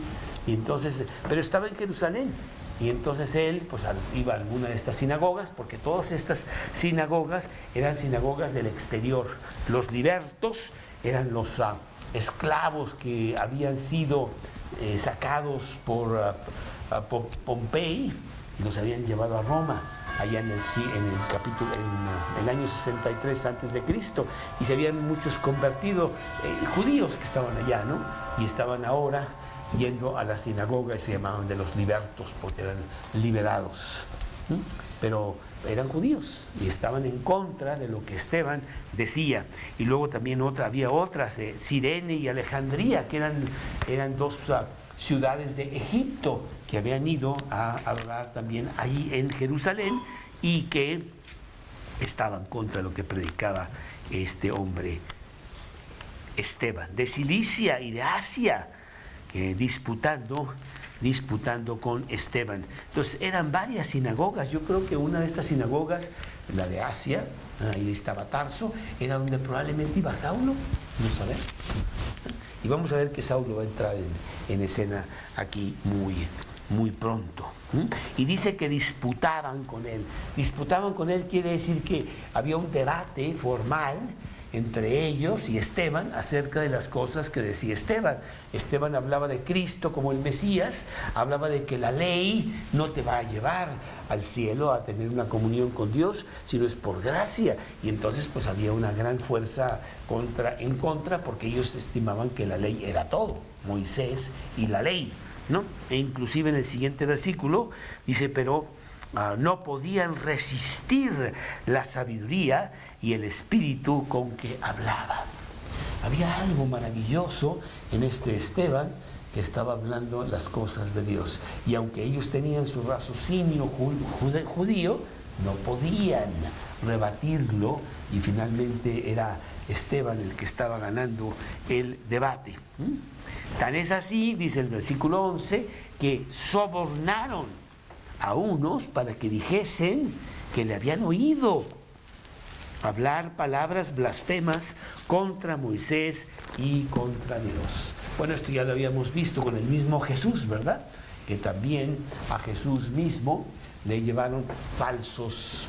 Y entonces, pero estaba en Jerusalén. Y entonces él pues iba a alguna de estas sinagogas, porque todas estas sinagogas eran sinagogas del exterior. Los libertos eran los esclavos que habían sido sacados por Pompey y los habían llevado a Roma, allá en el año 63 antes de Cristo, y se habían muchos convertido, judíos que estaban allá, ¿no? Y estaban ahora yendo a la sinagoga y se llamaban de los libertos porque eran liberados, ¿sí? Pero eran judíos y estaban en contra de lo que Esteban decía. Y luego también había otras, Cirene y Alejandría, que eran dos ciudades de Egipto que habían ido a adorar también ahí en Jerusalén y que estaban contra lo que predicaba este hombre Esteban. De Cilicia y de Asia, disputando con Esteban. Entonces eran varias sinagogas. Yo creo que una de estas sinagogas, la de Asia, ahí estaba Tarso, era donde probablemente iba Saulo, no sabemos. Y vamos a ver que Saulo va a entrar en escena aquí muy pronto. Y dice que disputaban con él. Disputaban con él quiere decir que había un debate formal entre ellos y Esteban acerca de las cosas que decía Esteban. Esteban hablaba de Cristo como el Mesías, hablaba de que la ley no te va a llevar al cielo a tener una comunión con Dios, sino es por gracia. Y entonces pues había una gran fuerza en contra, porque ellos estimaban que la ley era todo, Moisés y la ley, ¿no? E inclusive en el siguiente versículo dice, pero no podían resistir la sabiduría y el espíritu con que hablaba. Había algo maravilloso en este Esteban, que estaba hablando las cosas de Dios. Y aunque ellos tenían su raciocinio judío, no podían rebatirlo, y finalmente era Esteban el que estaba ganando el debate. Tan es así, dice el versículo 11, que sobornaron a unos para que dijesen que le habían oído hablar palabras blasfemas contra Moisés y contra Dios. Bueno, esto ya lo habíamos visto con el mismo Jesús, ¿verdad? Que también a Jesús mismo le llevaron falsos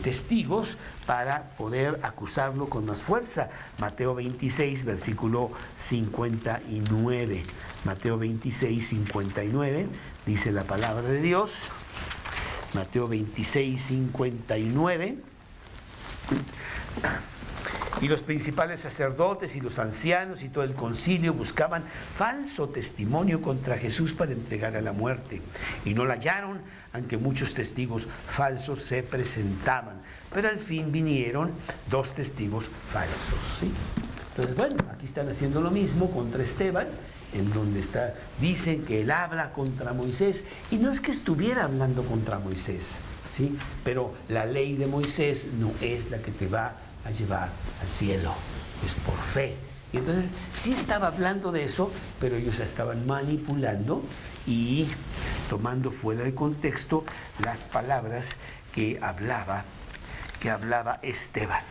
testigos para poder acusarlo con más fuerza. Mateo 26, versículo 59. Mateo 26, 59, dice la palabra de Dios. Mateo 26, 59. Y los principales sacerdotes y los ancianos y todo el concilio buscaban falso testimonio contra Jesús para entregar a la muerte. Y no la hallaron, aunque muchos testigos falsos se presentaban. Pero al fin vinieron 2 testigos falsos, ¿sí? Entonces, bueno, aquí están haciendo lo mismo contra Esteban, en donde dicen que él habla contra Moisés. Y no es que estuviera hablando contra Moisés, ¿sí? Pero la ley de Moisés no es la que te va a llevar al cielo, es por fe. Y entonces sí estaba hablando de eso, pero ellos estaban manipulando y tomando fuera de contexto las palabras que hablaba Esteban.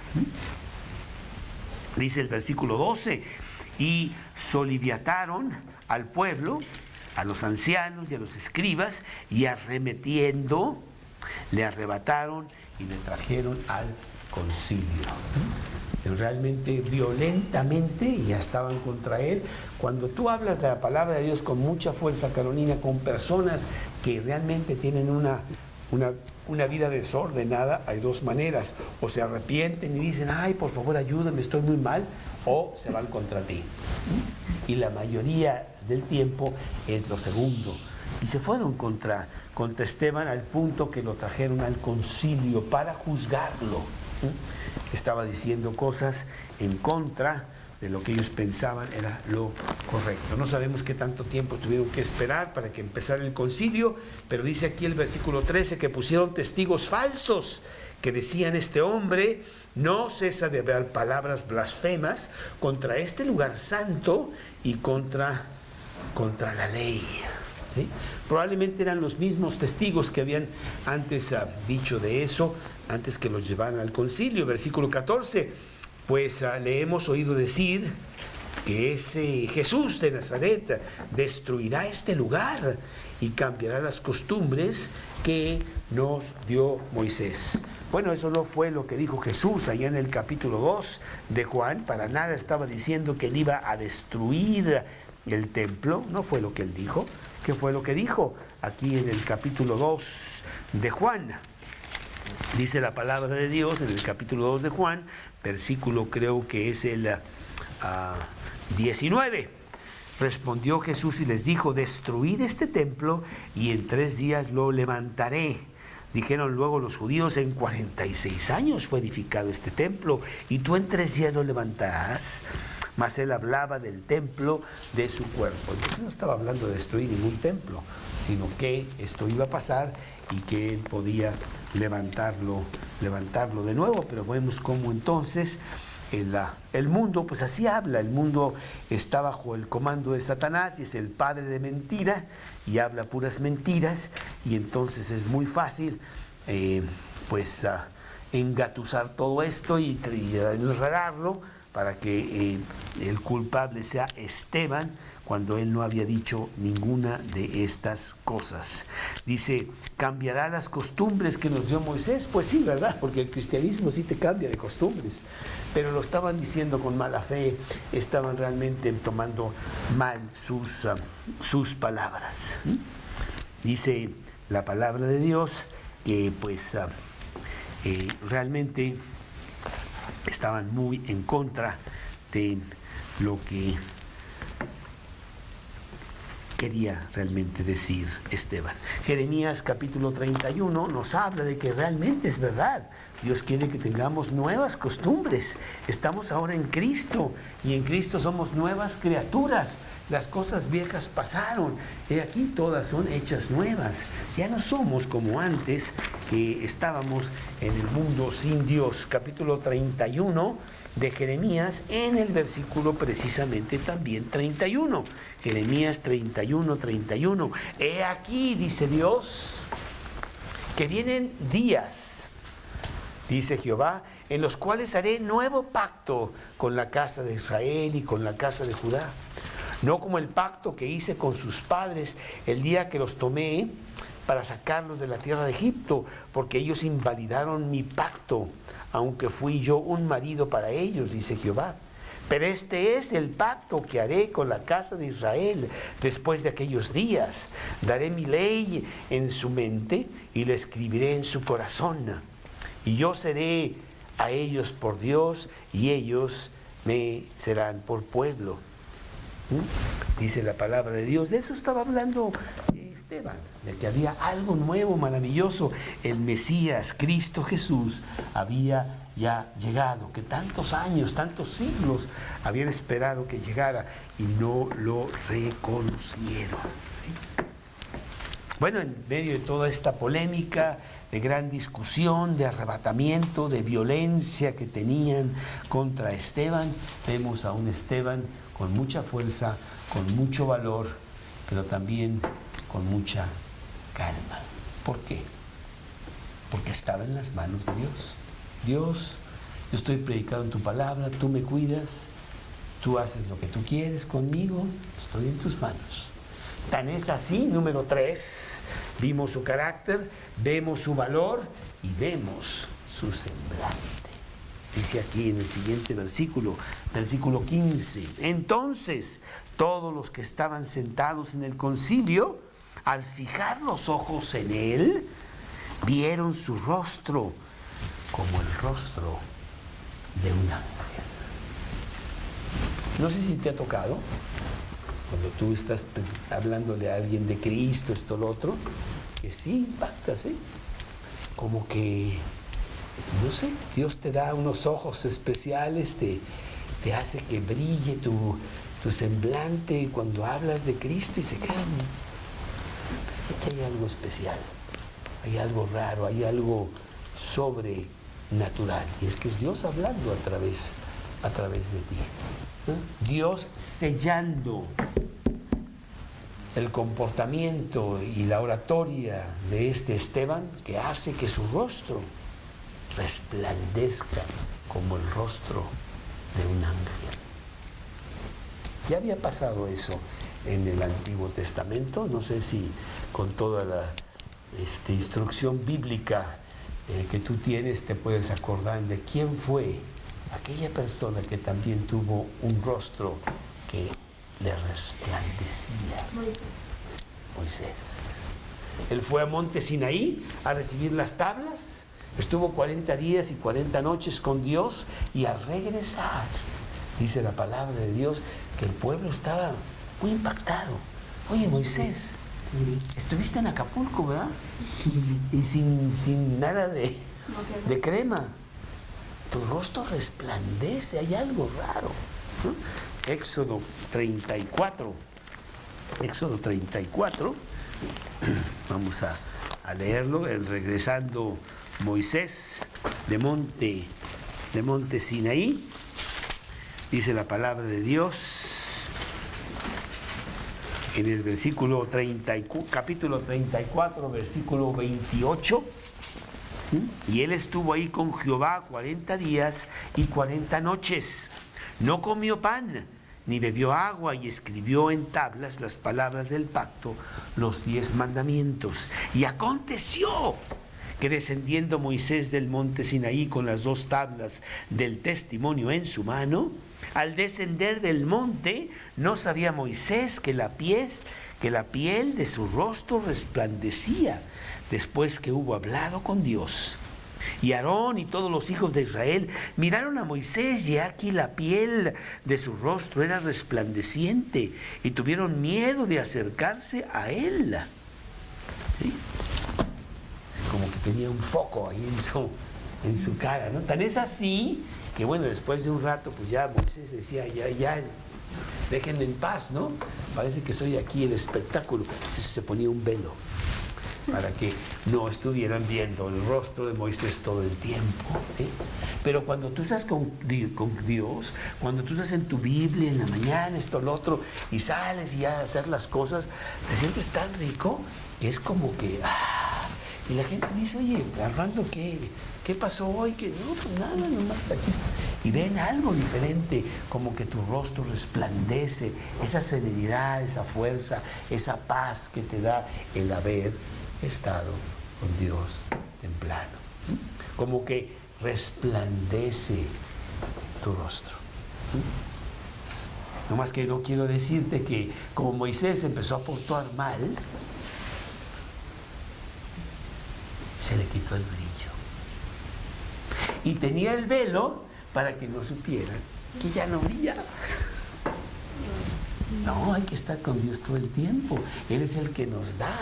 Dice el versículo 12, y soliviataron al pueblo, a los ancianos y a los escribas, y arremetiendo, le arrebataron y le trajeron al concilio. Realmente violentamente ya estaban contra él. Cuando tú hablas de la palabra de Dios con mucha fuerza, Carolina, con personas que realmente tienen una vida desordenada, hay 2 maneras: o se arrepienten y dicen, ay, por favor ayúdame, estoy muy mal, o se van contra ti. Y la mayoría del tiempo es lo segundo. Y se fueron contra Esteban al punto que lo trajeron al concilio para juzgarlo. Estaba diciendo cosas en contra de lo que ellos pensaban era lo correcto. No sabemos qué tanto tiempo tuvieron que esperar para que empezara el concilio, pero dice aquí el versículo 13 que pusieron testigos falsos que decían, este hombre no cesa de hablar palabras blasfemas contra este lugar santo y contra la ley. ¿Sí? Probablemente eran los mismos testigos que habían antes dicho de eso, antes que los llevaran al concilio. Versículo 14, pues le hemos oído decir que ese Jesús de Nazaret destruirá este lugar y cambiará las costumbres que nos dio Moisés. Bueno, eso no fue lo que dijo Jesús allá en el capítulo 2 de Juan. Para nada estaba diciendo que él iba a destruir el templo, no fue lo que él dijo. ¿Qué fue lo que dijo? Aquí en el capítulo 2 de Juan. Dice la palabra de Dios en el capítulo 2 de Juan, versículo creo que es el 19. Respondió Jesús y les dijo, destruid este templo y en 3 días lo levantaré. Dijeron luego los judíos, en 46 años fue edificado este templo y tú en 3 días lo levantarás. Mas él hablaba del templo de su cuerpo. Entonces no estaba hablando de destruir ningún templo, sino que esto iba a pasar y que él podía levantarlo de nuevo. Pero vemos cómo entonces el mundo, pues así habla. El mundo está bajo el comando de Satanás y es el padre de mentira y habla puras mentiras, y entonces es muy fácil engatusar todo esto y enredarlo para que el culpable sea Esteban cuando él no había dicho ninguna de estas cosas. Dice, ¿cambiará las costumbres que nos dio Moisés? Pues sí, ¿verdad? Porque el cristianismo sí te cambia de costumbres, pero lo estaban diciendo con mala fe, estaban realmente tomando mal sus palabras. Dice la palabra de Dios que pues realmente estaban muy en contra de lo que quería realmente decir Esteban. Jeremías capítulo 31 nos habla de que realmente es verdad. Dios quiere que tengamos nuevas costumbres. Estamos ahora en Cristo y en Cristo somos nuevas criaturas. Las cosas viejas pasaron. He aquí todas son hechas nuevas. Ya no somos como antes que estábamos en el mundo sin Dios. Capítulo 31 de Jeremías, en el versículo precisamente también 31. Jeremías 31, 31. He aquí, dice Dios, que vienen días, dice Jehová, en los cuales haré nuevo pacto con la casa de Israel y con la casa de Judá. No como el pacto que hice con sus padres el día que los tomé para sacarlos de la tierra de Egipto, porque ellos invalidaron mi pacto, aunque fui yo un marido para ellos, dice Jehová. Pero este es el pacto que haré con la casa de Israel después de aquellos días. Daré mi ley en su mente y la escribiré en su corazón. Y yo seré a ellos por Dios y ellos me serán por pueblo. Dice la palabra de Dios. De eso estaba hablando Esteban, de que había algo nuevo, maravilloso. El Mesías, Cristo Jesús, había ya llegado, que tantos años, tantos siglos habían esperado que llegara y no lo reconocieron. Bueno, en medio de toda esta polémica, de gran discusión, de arrebatamiento, de violencia que tenían contra Esteban, vemos a un Esteban con mucha fuerza, con mucho valor, pero también con mucha calma. ¿Por qué? Porque estaba en las manos de Dios. Dios, yo estoy predicando tu palabra, tú me cuidas, tú haces lo que tú quieres conmigo, estoy en tus manos. Tan es así, número 3, vimos su carácter, vemos su valor y vemos su semblante. Dice aquí en el siguiente versículo, versículo 15, entonces todos los que estaban sentados en el concilio, al fijar los ojos en él, vieron su rostro como el rostro de un ángel. No sé si te ha tocado, cuando tú estás hablándole a alguien de Cristo, esto, lo otro, que sí impacta, ¿sí? Como que, no sé, Dios te da unos ojos especiales, te hace que brille tu semblante cuando hablas de Cristo y se quedan. Aquí hay algo especial, hay algo raro, hay algo sobrenatural, y es que es Dios hablando a través de ti. Dios sellando el comportamiento y la oratoria de este Esteban, que hace que su rostro resplandezca como el rostro de un ángel. Ya había pasado eso en el Antiguo Testamento, no sé si con toda la instrucción bíblica que tú tienes te puedes acordar de quién fue aquella persona que también tuvo un rostro que le resplandecía. Moisés. Él fue a Monte Sinaí a recibir las tablas, estuvo 40 días y 40 noches con Dios, y al regresar, dice la palabra de Dios, que el pueblo estaba muy impactado. Oye, Moisés, estuviste en Acapulco, ¿verdad? Y sin nada de crema. Tu rostro resplandece, hay algo raro. Éxodo 34. Éxodo 34. Vamos a leerlo. Regresando Moisés de monte Sinaí. Dice la palabra de Dios en el versículo 30, capítulo 34, versículo 28. Y él estuvo ahí con Jehová 40 días y 40 noches. No comió pan, ni bebió agua, y escribió en tablas las palabras del pacto, los 10 mandamientos. Y aconteció que descendiendo Moisés del monte Sinaí con las 2 tablas del testimonio en su mano, al descender del monte, no sabía Moisés que la piel de su rostro resplandecía después que hubo hablado con Dios. Y Aarón y todos los hijos de Israel miraron a Moisés, y aquí la piel de su rostro era resplandeciente, y tuvieron miedo de acercarse a él. ¿Sí? Es como que tenía un foco ahí en su cara, ¿no? Tan es así que, bueno, después de un rato, pues ya Moisés decía, ya, déjenme en paz, ¿no? Parece que soy aquí el espectáculo. Entonces se ponía un velo para que no estuvieran viendo el rostro de Moisés todo el tiempo, ¿sí? Pero cuando tú estás con Dios, cuando tú estás en tu Biblia en la mañana, esto, lo otro, y sales y ya a hacer las cosas, te sientes tan rico que es como que... Y la gente dice, oye, Armando, ¿qué pasó hoy? Que no, pues nada, nomás aquí está. Y ven algo diferente, como que tu rostro resplandece, esa serenidad, esa fuerza, esa paz que te da el haber estado con Dios temprano. Como que resplandece tu rostro. Nomás que no quiero decirte que como Moisés empezó a portar mal, se le quitó el brillo. Y tenía el velo para que no supieran que ya no brillaba. No, hay que estar con Dios todo el tiempo. Él es el que nos da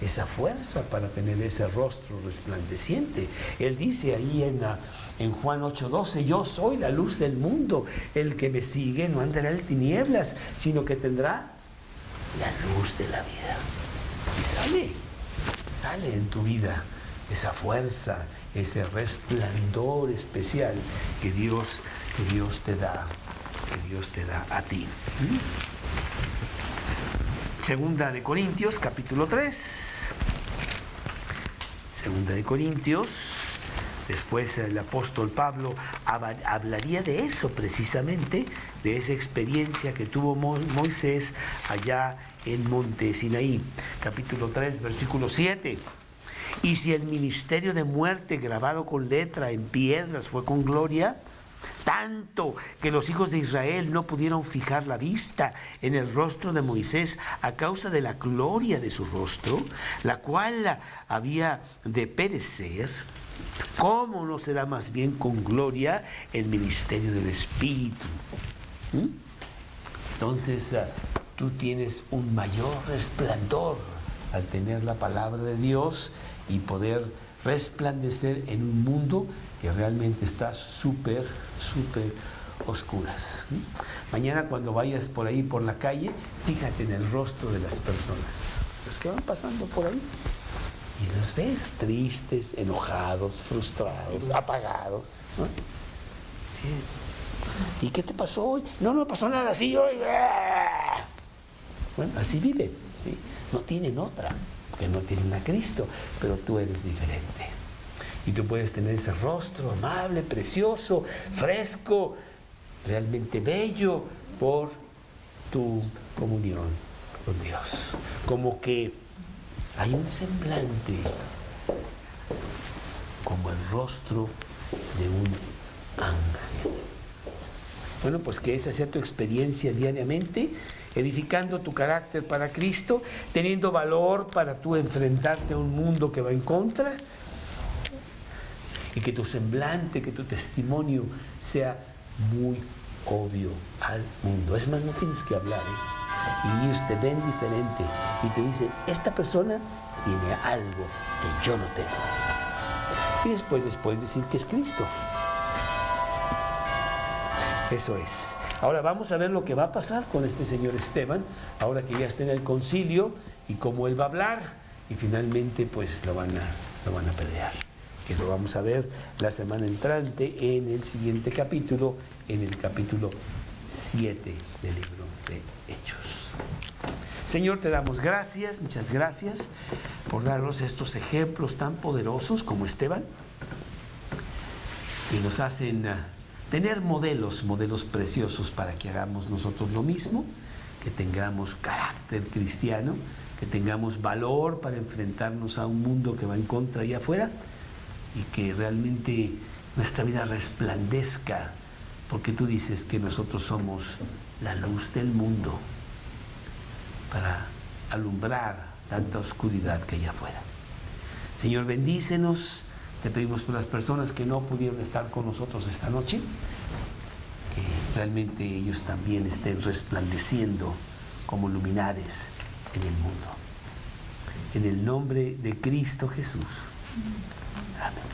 esa fuerza para tener ese rostro resplandeciente. Él dice ahí en Juan 8:12, yo soy la luz del mundo. El que me sigue no andará en tinieblas, sino que tendrá la luz de la vida. Y sale en tu vida esa fuerza, ese resplandor especial que Dios te da a ti. Segunda de Corintios, capítulo 3. Segunda de Corintios. Después el apóstol Pablo hablaría de eso precisamente, de esa experiencia que tuvo Moisés allá en Monte Sinaí. Capítulo 3, versículo 7. Y si el ministerio de muerte grabado con letra en piedras fue con gloria, tanto que los hijos de Israel no pudieron fijar la vista en el rostro de Moisés a causa de la gloria de su rostro, la cual había de perecer, ¿cómo no será más bien con gloria el ministerio del Espíritu? Entonces, tú tienes un mayor resplandor al tener la palabra de Dios y poder resplandecer en un mundo que realmente está súper oscuras. Mañana cuando vayas por ahí por la calle, fíjate en el rostro de las personas, las que van pasando por ahí, y los ves tristes, enojados, frustrados, apagados, ¿no? Sí. ¿Y qué te pasó hoy? No me pasó nada, así hoy. Bueno, así viven, ¿sí? No tienen otra, porque no tienen a Cristo, pero tú eres diferente. Y tú puedes tener ese rostro amable, precioso, fresco, realmente bello por tu comunión con Dios. Como que hay un semblante, como el rostro de un ángel. Bueno, pues que esa sea tu experiencia diariamente, edificando tu carácter para Cristo, teniendo valor para tú enfrentarte a un mundo que va en contra, y que tu semblante, que tu testimonio sea muy obvio al mundo. Es más, no tienes que hablar, y ellos te ven diferente y te dicen, esta persona tiene algo que yo no tengo. Y después decir que es Cristo. Eso es. Ahora vamos a ver lo que va a pasar con este señor Esteban, ahora que ya está en el concilio, y cómo él va a hablar, y finalmente pues lo van a apedrear. Que lo vamos a ver la semana entrante en el siguiente capítulo, en el capítulo 7 del libro de Hechos. Señor, te damos gracias, muchas gracias por darnos estos ejemplos tan poderosos como Esteban, que nos hacen tener modelos preciosos para que hagamos nosotros lo mismo, que tengamos carácter cristiano, que tengamos valor para enfrentarnos a un mundo que va en contra allá afuera y que realmente nuestra vida resplandezca, porque tú dices que nosotros somos la luz del mundo para alumbrar tanta oscuridad que hay afuera. Señor, bendícenos. Te pedimos por las personas que no pudieron estar con nosotros esta noche, que realmente ellos también estén resplandeciendo como luminares en el mundo. En el nombre de Cristo Jesús. Amén.